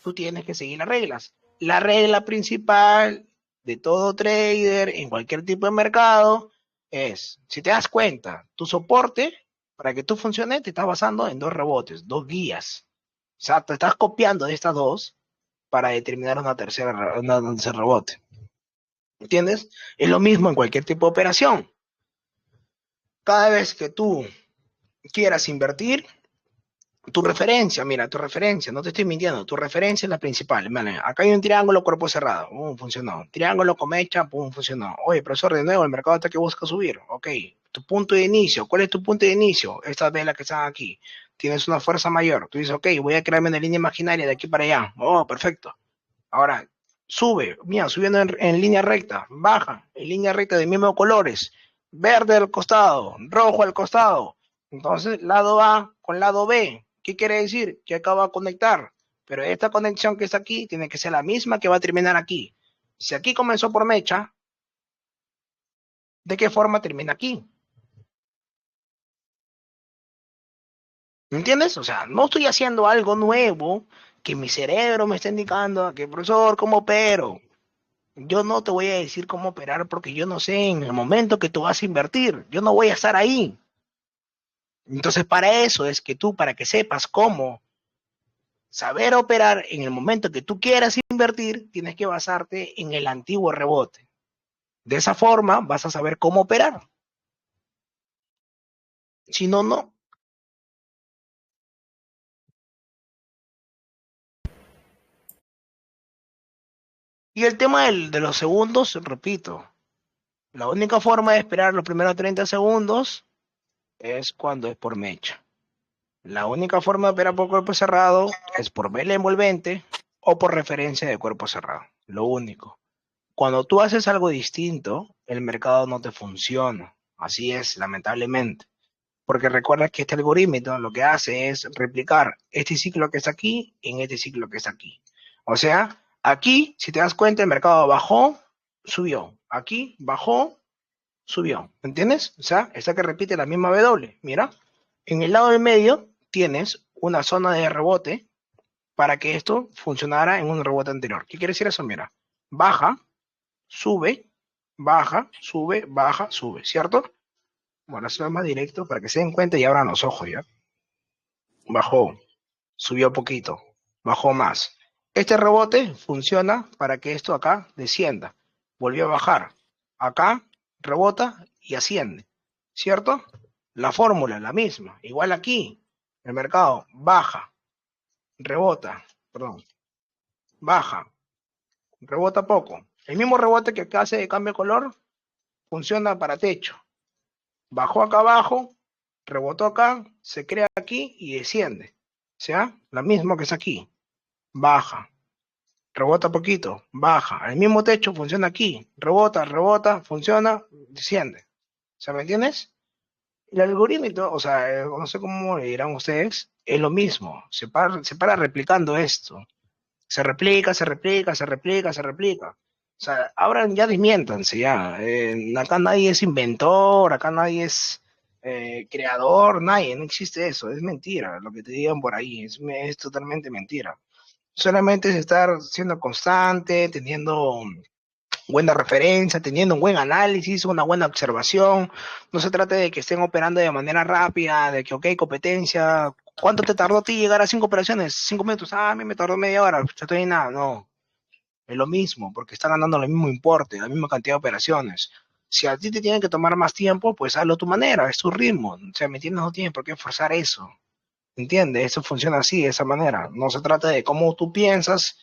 tú tienes que seguir las reglas. La regla principal de todo trader en cualquier tipo de mercado es, si te das cuenta, tu soporte, para que tú funcione, te estás basando en dos rebotes, dos guías. O sea, te estás copiando de estas dos para determinar un tercer rebote. ¿Entiendes? Es lo mismo en cualquier tipo de operación. Cada vez que tú quieras invertir, Tu referencia, mira, tu referencia, no te estoy mintiendo, tu referencia es la principal. Vale, acá hay un triángulo cuerpo cerrado, funcionó. Triángulo con mecha, funcionó. Oye, profesor, de nuevo, el mercado está que busca subir. Ok, tu punto de inicio, ¿cuál es tu punto de inicio? Estas velas que están aquí. Tienes una fuerza mayor. Tú dices, ok, voy a crearme una línea imaginaria de aquí para allá. Oh, perfecto. Ahora, sube, mira, subiendo en línea recta, baja, en línea recta de mismos colores, verde al costado, rojo al costado. Entonces, lado A con lado B. ¿Qué quiere decir? Que acá va a conectar. Pero esta conexión que está aquí tiene que ser la misma que va a terminar aquí. Si aquí comenzó por mecha, ¿de qué forma termina aquí? ¿Me entiendes? O sea, no estoy haciendo algo nuevo que mi cerebro me está indicando que, profesor, ¿cómo opero? Yo no te voy a decir cómo operar porque yo no sé en el momento que tú vas a invertir. Yo no voy a estar ahí. Entonces, para eso es que tú, para que sepas cómo saber operar en el momento que tú quieras invertir, tienes que basarte en el antiguo rebote. De esa forma vas a saber cómo operar. Si no, no. Y el tema de los segundos, repito, la única forma de esperar los primeros 30 segundos es cuando es por mecha. La única forma de operar por cuerpo cerrado es por vela envolvente o por referencia de cuerpo cerrado. Lo único. Cuando tú haces algo distinto, el mercado no te funciona. Así es, lamentablemente. Porque recuerda que este algoritmo lo que hace es replicar este ciclo que está aquí en este ciclo que está aquí. O sea, aquí, si te das cuenta, el mercado bajó, subió. Aquí bajó, subió. ¿Entiendes? O sea, esta que repite la misma W. Mira, en el lado del medio tienes una zona de rebote para que esto funcionara en un rebote anterior. ¿Qué quiere decir eso? Mira, baja, sube, baja, sube, baja, sube, ¿cierto? Bueno, eso es más directo para que se den cuenta y abran los ojos ya. Bajó, subió poquito, bajó más. Este rebote funciona para que esto acá descienda. Volvió a bajar. Acá rebota y asciende, ¿cierto? La fórmula es la misma. Igual aquí, el mercado baja, rebota, perdón, baja, rebota poco. El mismo rebote que acá hace de cambio de color funciona para techo. Bajó acá abajo, rebotó acá, se crea aquí y desciende. O sea, la misma que es aquí. Baja, rebota poquito, baja. El mismo techo funciona aquí. Rebota, rebota, funciona, desciende. O sea, ¿me entiendes? El algoritmo, o sea, no sé cómo le dirán ustedes, es lo mismo. Se para replicando esto. Se replica, se replica, se replica, se replica. O sea, ahora ya desmiéntanse ya. Acá nadie es inventor, acá nadie es creador, nadie, no existe eso. Es mentira lo que te digan por ahí, es totalmente mentira. Solamente es estar siendo constante, teniendo buena referencia, teniendo un buen análisis, una buena observación. No se trata de que estén operando de manera rápida, de que, ok, competencia. ¿Cuánto te tardó a ti llegar a 5 operaciones? 5 minutos. Ah, a mí me tardó media hora. Ya estoy en nada. No, es lo mismo, porque están ganando el mismo importe, la misma cantidad de operaciones. Si a ti te tienen que tomar más tiempo, pues hazlo a tu manera, es tu ritmo. O sea, ¿me entiendes? No tienes por qué forzar eso. ¿Entiendes? Eso funciona así, de esa manera. No se trata de cómo tú piensas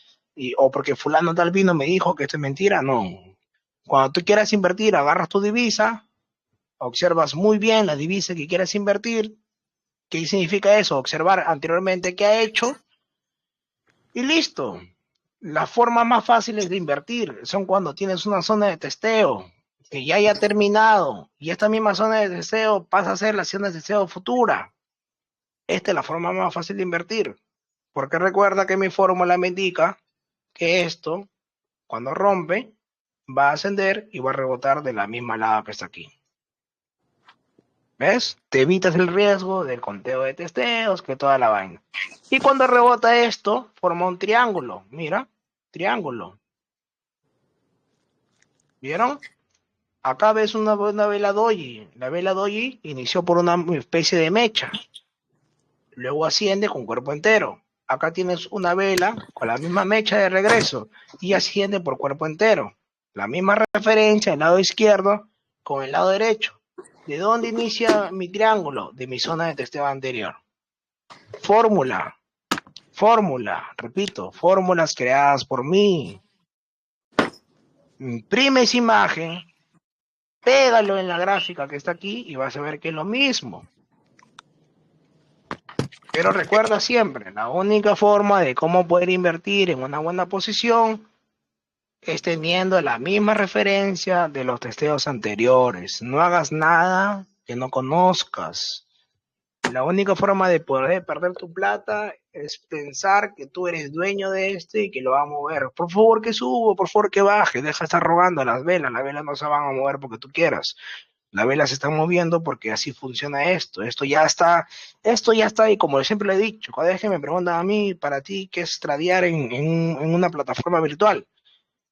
o porque fulano tal vino me dijo que esto es mentira. No. Cuando tú quieras invertir, agarras tu divisa, observas muy bien la divisa que quieres invertir. ¿Qué significa eso? Observar anteriormente qué ha hecho y listo. Las formas más fáciles de invertir son cuando tienes una zona de testeo que ya haya terminado y esta misma zona de testeo pasa a ser la zona de testeo futura. Esta es la forma más fácil de invertir. Porque recuerda que mi fórmula me indica que esto, cuando rompe, va a ascender y va a rebotar de la misma lado que está aquí. ¿Ves? Te evitas el riesgo del conteo de testeos, que toda la vaina. Y cuando rebota esto, forma un triángulo. Mira, triángulo. ¿Vieron? Acá ves una vela doji. La vela doji inició por una especie de mecha. Luego asciende con cuerpo entero. Acá tienes una vela con la misma mecha de regreso y asciende por cuerpo entero. La misma referencia, el lado izquierdo con el lado derecho. ¿De dónde inicia mi triángulo? De mi zona de testeo anterior. Fórmula, repito, fórmulas creadas por mí. Imprime esa imagen, pégalo en la gráfica que está aquí y vas a ver que es lo mismo. Pero recuerda siempre, la única forma de cómo poder invertir en una buena posición es teniendo la misma referencia de los testeos anteriores. No hagas nada que no conozcas. La única forma de poder perder tu plata es pensar que tú eres dueño de este y que lo va a mover. Por favor que subo, por favor que baje, deja de estar rogando las velas no se van a mover porque tú quieras. Las velas se están moviendo porque así funciona esto. Esto ya está y como siempre le he dicho, cada vez que me preguntan a mí, para ti, ¿qué es tradear en una plataforma virtual?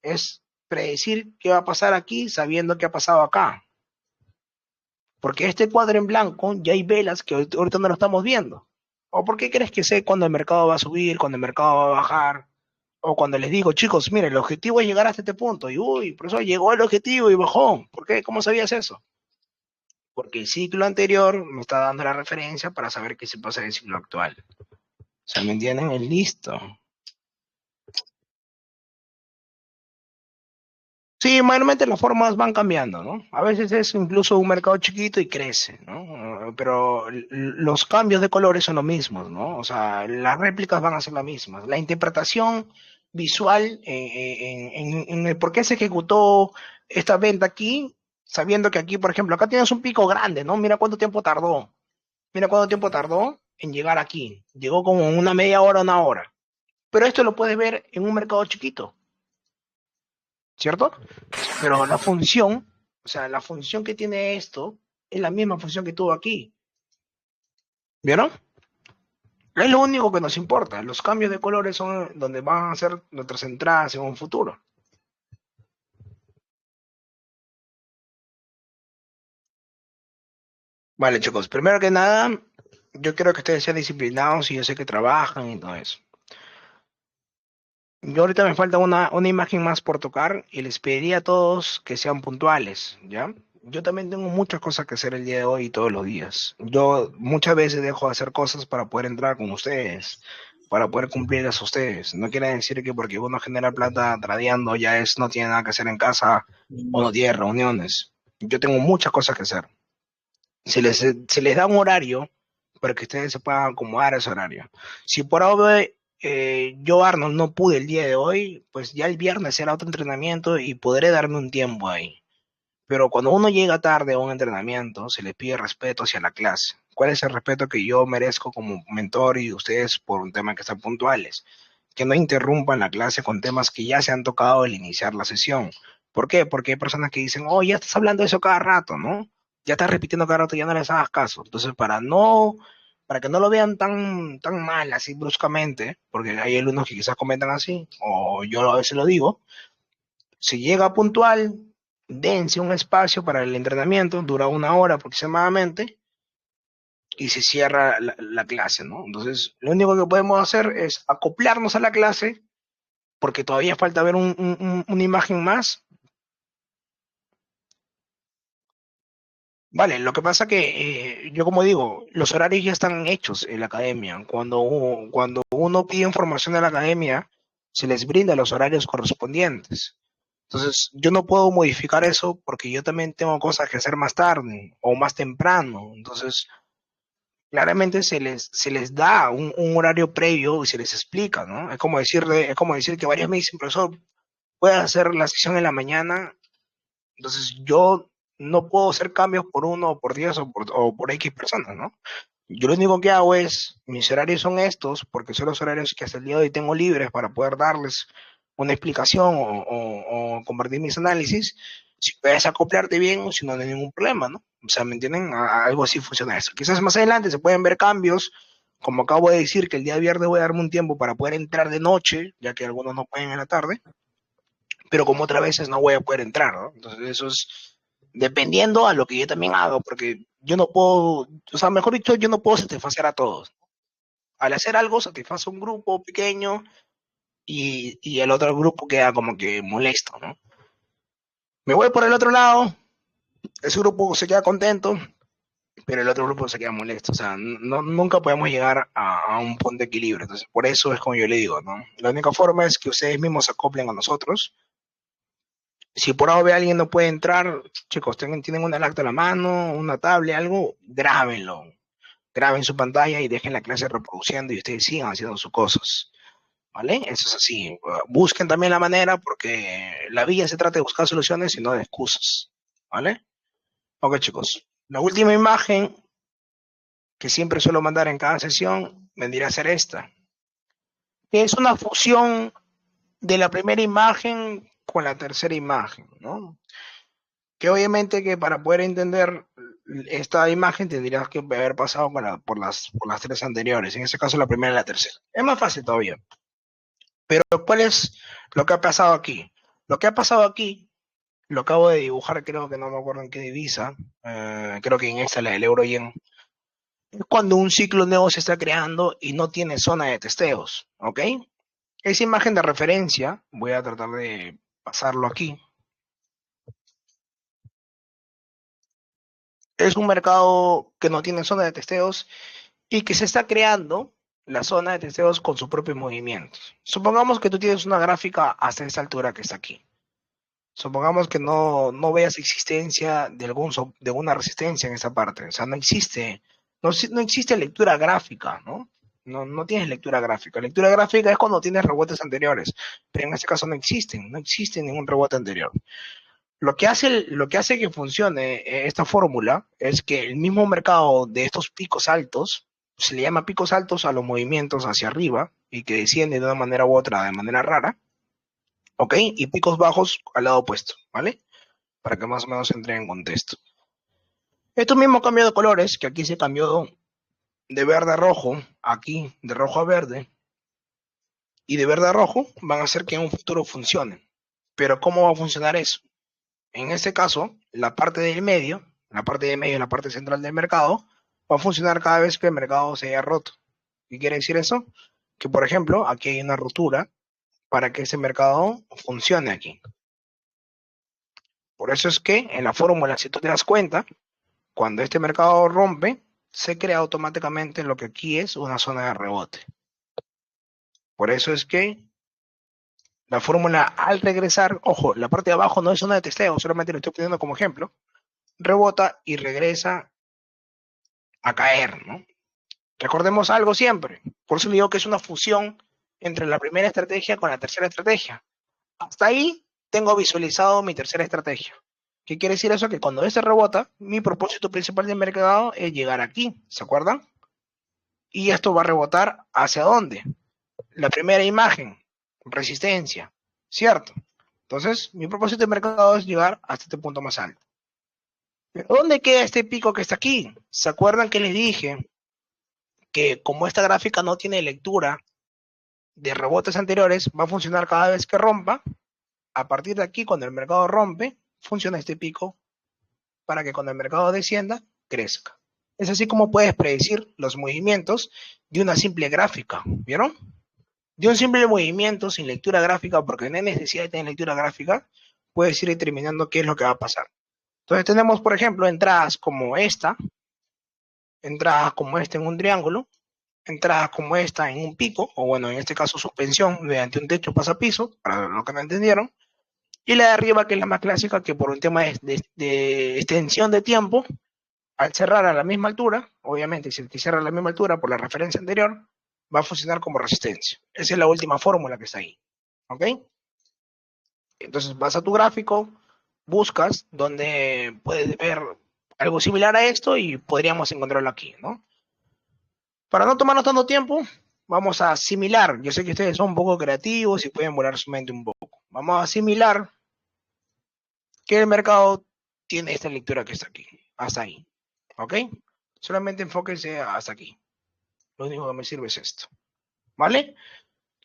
Es predecir qué va a pasar aquí sabiendo qué ha pasado acá. Porque este cuadro en blanco ya hay velas que ahorita no lo estamos viendo. ¿O por qué crees que sé cuándo el mercado va a subir, cuándo el mercado va a bajar? O cuando les digo, chicos, miren, el objetivo es llegar hasta este punto. Y uy, profesor, llegó el objetivo y bajó. ¿Por qué? ¿Cómo sabías eso? Porque el ciclo anterior me está dando la referencia para saber qué se pasa en el ciclo actual. O sea, ¿me entienden? Es listo. Sí, mayormente las formas van cambiando, ¿no? A veces es incluso un mercado chiquito y crece, ¿no? Pero los cambios de colores son los mismos, ¿no? O sea, las réplicas van a ser las mismas. La interpretación visual en el por qué se ejecutó esta venta aquí, sabiendo que aquí, por ejemplo, acá tienes un pico grande, ¿no? Mira cuánto tiempo tardó. Mira cuánto tiempo tardó en llegar aquí. Llegó como una media hora, una hora. Pero esto lo puedes ver en un mercado chiquito, ¿cierto? Pero la función, o sea, la función que tiene esto es la misma función que tuvo aquí. ¿Vieron? Es lo único que nos importa. Los cambios de colores son donde van a ser nuestras entradas en un futuro. Vale, chicos, primero que nada, yo quiero que ustedes sean disciplinados y yo sé que trabajan y todo eso. Yo ahorita me falta una imagen más por tocar y les pediría a todos que sean puntuales, ¿ya? Yo también tengo muchas cosas que hacer el día de hoy y todos los días. Yo muchas veces dejo de hacer cosas para poder entrar con ustedes, para poder cumplirles a ustedes. No quiere decir que porque uno genera plata tradeando ya es no tiene nada que hacer en casa o no tiene reuniones. Yo tengo muchas cosas que hacer. Se les da un horario para que ustedes se puedan acomodar a ese horario. Si por ahora yo, Arnold, no pude el día de hoy, pues ya el viernes será otro entrenamiento y podré darme un tiempo ahí. Pero cuando uno llega tarde a un entrenamiento, se le pide respeto hacia la clase. ¿Cuál es el respeto que yo merezco como mentor y ustedes por un tema que están puntuales? Que no interrumpan la clase con temas que ya se han tocado al iniciar la sesión. ¿Por qué? Porque hay personas que dicen, oh, ya estás hablando de eso cada rato, ¿no? Ya estás repitiendo cada rato, ya no les hagas caso. Entonces, para que no lo vean tan mal así bruscamente, porque hay alumnos que quizás comentan así, o yo a veces lo digo, si llega puntual, dense un espacio para el entrenamiento, dura una hora aproximadamente, y se cierra la clase, ¿no? Entonces, lo único que podemos hacer es acoplarnos a la clase, porque todavía falta ver una imagen más. Vale, lo que pasa que yo como digo, los horarios ya están hechos en la academia. Cuando uno pide información de la academia, se les brinda los horarios correspondientes. Entonces, yo no puedo modificar eso porque yo también tengo cosas que hacer más tarde o más temprano. Entonces, claramente se les da un horario previo y se les explica, ¿no? Es como decir que varios me dicen, profesor, puedes hacer la sesión en la mañana. Entonces, yo no puedo hacer cambios por uno o por 10 o por X personas, ¿no? Yo lo único que hago es, mis horarios son estos, porque son los horarios que hasta el día de hoy tengo libres para poder darles una explicación o compartir mis análisis. Si puedes acoplarte bien, si no hay ningún problema, ¿no? O sea, ¿me entienden? Algo así funciona eso. Quizás más adelante se pueden ver cambios, como acabo de decir, que el día viernes voy a darme un tiempo para poder entrar de noche, ya que algunos no pueden en la tarde, pero como otras veces no voy a poder entrar, ¿no? Entonces eso es dependiendo a lo que yo también hago, porque yo no puedo, o sea, mejor dicho, yo no puedo satisfacer a todos. Al hacer algo satisface un grupo pequeño y el otro grupo queda como que molesto, ¿no? Me voy por el otro lado, ese grupo se queda contento pero el otro grupo se queda molesto. O sea, nunca podemos llegar a un punto de equilibrio. Entonces, por eso es como yo le digo, ¿no? La única forma es que ustedes mismos se acoplen a nosotros. Si por A o B alguien no puede entrar, chicos, tienen una lacta a la mano, una tablet, algo, grábenlo. Graben su pantalla y dejen la clase reproduciendo y ustedes sigan haciendo sus cosas. ¿Vale? Eso es así. Busquen también la manera porque la vida se trata de buscar soluciones y no de excusas. ¿Vale? Ok, chicos. La última imagen que siempre suelo mandar en cada sesión vendría a ser esta, que es una fusión de la primera imagen con la tercera imagen, ¿no? Que obviamente que para poder entender esta imagen tendrías que haber pasado por las tres anteriores, en este caso la primera y la tercera. Es más fácil todavía. Pero ¿cuál es lo que ha pasado aquí? Lo que ha pasado aquí, lo acabo de dibujar, creo que no me acuerdo en qué divisa, creo que en esta, la del euro yen, es cuando un ciclo nuevo se está creando y no tiene zona de testeos, ¿ok? Esa imagen de referencia, voy a tratar de pasarlo aquí, es un mercado que no tiene zona de testeos y que se está creando la zona de testeos con sus propios movimientos. Supongamos que tú tienes una gráfica hasta esta altura que está aquí. Supongamos que no veas existencia de una resistencia en esa parte. O sea, no existe, no existe lectura gráfica, ¿no? No tienes lectura gráfica. Lectura gráfica es cuando tienes rebotes anteriores, pero en este caso no existe ningún rebote anterior. Lo que hace que funcione esta fórmula es que el mismo mercado de estos picos altos, se le llama picos altos a los movimientos hacia arriba y que descienden de una manera u otra, de manera rara, ¿ok? Y picos bajos al lado opuesto, ¿vale? Para que más o menos entre en contexto. Estos mismos cambios de colores, que aquí se cambió de verde a rojo, aquí de rojo a verde, y de verde a rojo, van a hacer que en un futuro funcione. Pero ¿cómo va a funcionar eso? En este caso, la parte del medio y la parte central del mercado, va a funcionar cada vez que el mercado se haya roto. ¿Qué quiere decir eso? Que, por ejemplo, aquí hay una rotura para que ese mercado funcione aquí. Por eso es que en la fórmula, si tú te das cuenta, cuando este mercado rompe, se crea automáticamente lo que aquí es una zona de rebote. Por eso es que la fórmula al regresar, ojo, la parte de abajo no es zona de testeo, solamente lo estoy poniendo como ejemplo, rebota y regresa a caer, ¿no? Recordemos algo siempre, por eso digo que es una fusión entre la primera estrategia con la tercera estrategia. Hasta ahí tengo visualizado mi tercera estrategia. ¿Qué quiere decir eso? Que cuando este rebota, mi propósito principal del mercado es llegar aquí, ¿se acuerdan? Y esto va a rebotar ¿hacia dónde? La primera imagen, resistencia, ¿cierto? Entonces, mi propósito de mercado es llegar hasta este punto más alto. ¿Pero dónde queda este pico que está aquí? ¿Se acuerdan que les dije que como esta gráfica no tiene lectura de rebotes anteriores, va a funcionar cada vez que rompa? A partir de aquí, cuando el mercado rompe, funciona este pico para que cuando el mercado descienda, crezca. Es así como puedes predecir los movimientos de una simple gráfica, ¿vieron? De un simple movimiento sin lectura gráfica, porque no hay necesidad de tener lectura gráfica, puedes ir determinando qué es lo que va a pasar. Entonces tenemos, por ejemplo, entradas como esta en un triángulo, entradas como esta en un pico, o bueno, en este caso suspensión mediante un techo pasapiso, para los que no entendieron, y la de arriba, que es la más clásica, que por un tema de extensión de tiempo, al cerrar a la misma altura, obviamente si te cierra a la misma altura por la referencia anterior, va a funcionar como resistencia. Esa es la última fórmula que está ahí. ¿Ok? Entonces vas a tu gráfico, buscas donde puedes ver algo similar a esto y podríamos encontrarlo aquí, ¿no? Para no tomarnos tanto tiempo, vamos a asimilar. Yo sé que ustedes son un poco creativos y pueden volar su mente un poco. Vamos a asimilar que el mercado tiene esta lectura que está aquí, hasta ahí. ¿Ok? Solamente enfóquense hasta aquí. Lo único que me sirve es esto. ¿Vale?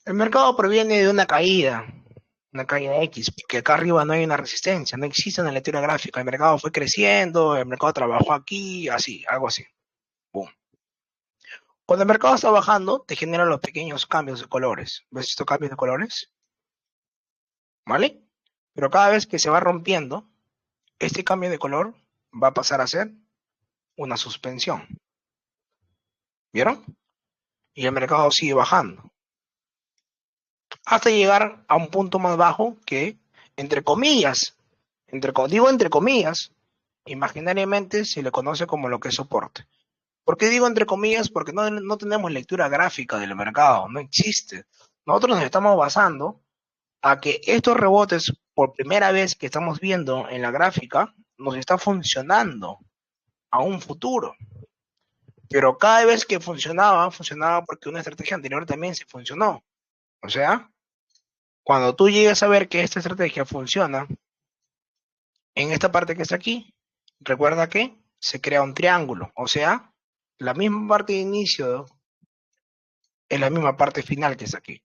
El mercado proviene de una caída X, porque acá arriba no hay una resistencia, no existe una lectura gráfica. El mercado fue creciendo, el mercado trabajó aquí, así, algo así. Boom. Cuando el mercado está bajando, te generan los pequeños cambios de colores. ¿Ves estos cambios de colores? ¿Vale? Pero cada vez que se va rompiendo, este cambio de color va a pasar a ser una suspensión. ¿Vieron? Y el mercado sigue bajando. Hasta llegar a un punto más bajo que, entre comillas, digo entre comillas, imaginariamente se le conoce como lo que es soporte. ¿Por qué digo entre comillas? Porque no tenemos lectura gráfica del mercado, no existe. Nosotros nos estamos basando a que estos rebotes, por primera vez que estamos viendo en la gráfica, nos está funcionando a un futuro. Pero cada vez que funcionaba porque una estrategia anterior también se funcionó. O sea, cuando tú llegas a ver que esta estrategia funciona, en esta parte que está aquí, recuerda que se crea un triángulo. O sea, la misma parte de inicio es la misma parte final que está aquí.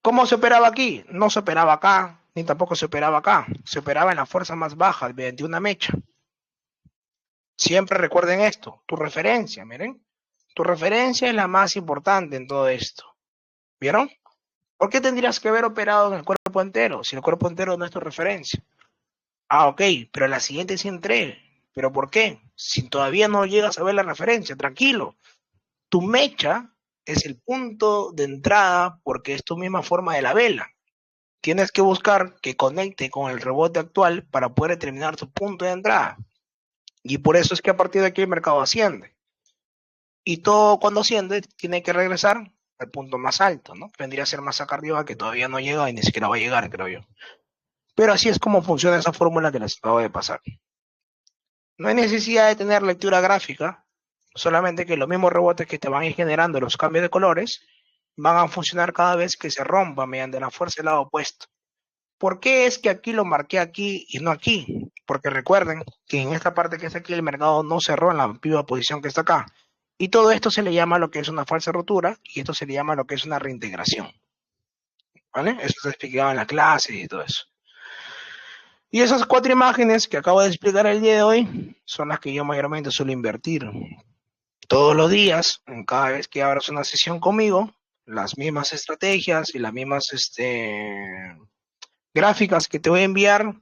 ¿Cómo se operaba aquí? No se operaba acá, ni tampoco se operaba acá. Se operaba en la fuerza más baja, mediante una mecha. Siempre recuerden esto, tu referencia, miren. Tu referencia es la más importante en todo esto. ¿Vieron? ¿Por qué tendrías que haber operado en el cuerpo entero si el cuerpo entero no es tu referencia? Ah, ok, pero la siguiente sí entré. ¿Pero por qué? Si todavía no llegas a ver la referencia, tranquilo. Tu mecha es el punto de entrada porque es tu misma forma de la vela. Tienes que buscar que conecte con el rebote actual para poder determinar tu punto de entrada. Y por eso es que a partir de aquí el mercado asciende. Y todo cuando asciende tiene que regresar al punto más alto, ¿no? Vendría a ser más acá arriba que todavía no llega y ni siquiera va a llegar, creo yo. Pero así es como funciona esa fórmula que les acabo de pasar. No hay necesidad de tener lectura gráfica, solamente que los mismos rebotes que te van a ir generando los cambios de colores van a funcionar cada vez que se rompa mediante la fuerza del lado opuesto. ¿Por qué es que aquí lo marqué aquí y no aquí? Porque recuerden que en esta parte que está aquí el mercado no cerró en la misma posición que está acá. Y todo esto se le llama lo que es una falsa rotura y esto se le llama lo que es una reintegración. ¿Vale? Eso se explicaba en la clase y todo eso. Y esas 4 imágenes que acabo de explicar el día de hoy son las que yo mayormente suelo invertir. Todos los días, cada vez que abras una sesión conmigo, las mismas estrategias y las mismas gráficas que te voy a enviar,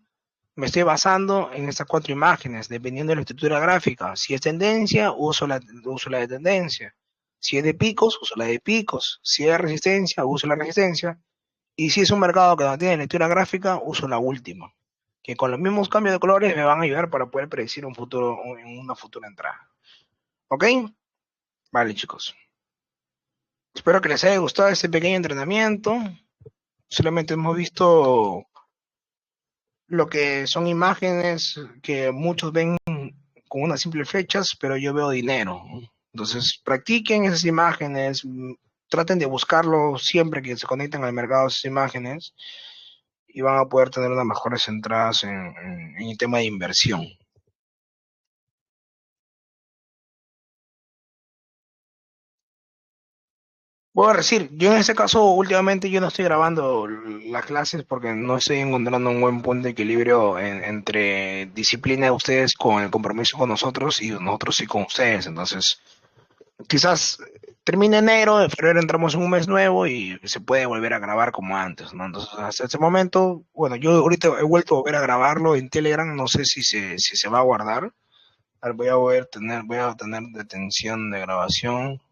me estoy basando en estas 4 imágenes, dependiendo de la estructura gráfica. Si es tendencia, uso la de tendencia. Si es de picos, uso la de picos. Si es resistencia, uso la resistencia. Y si es un mercado que no tiene lectura gráfica, uso la última. Que con los mismos cambios de colores me van a ayudar para poder predecir una futura entrada. ¿Ok? Vale, chicos. Espero que les haya gustado este pequeño entrenamiento. Solamente hemos visto lo que son imágenes que muchos ven con unas simples flechas, pero yo veo dinero. Entonces, practiquen esas imágenes, traten de buscarlo siempre que se conecten al mercado esas imágenes y van a poder tener unas mejores entradas en el tema de inversión. Voy a decir, yo en este caso últimamente yo no estoy grabando las clases porque no estoy encontrando un buen punto de equilibrio entre disciplina de ustedes con el compromiso con nosotros y nosotros sí con ustedes. Entonces, quizás termine enero, en febrero entramos en un mes nuevo y se puede volver a grabar como antes, ¿no? Entonces, hasta ese momento, bueno, yo ahorita he vuelto a volver a grabarlo en Telegram, no sé si se va a guardar. A ver, voy a tener detención de grabación.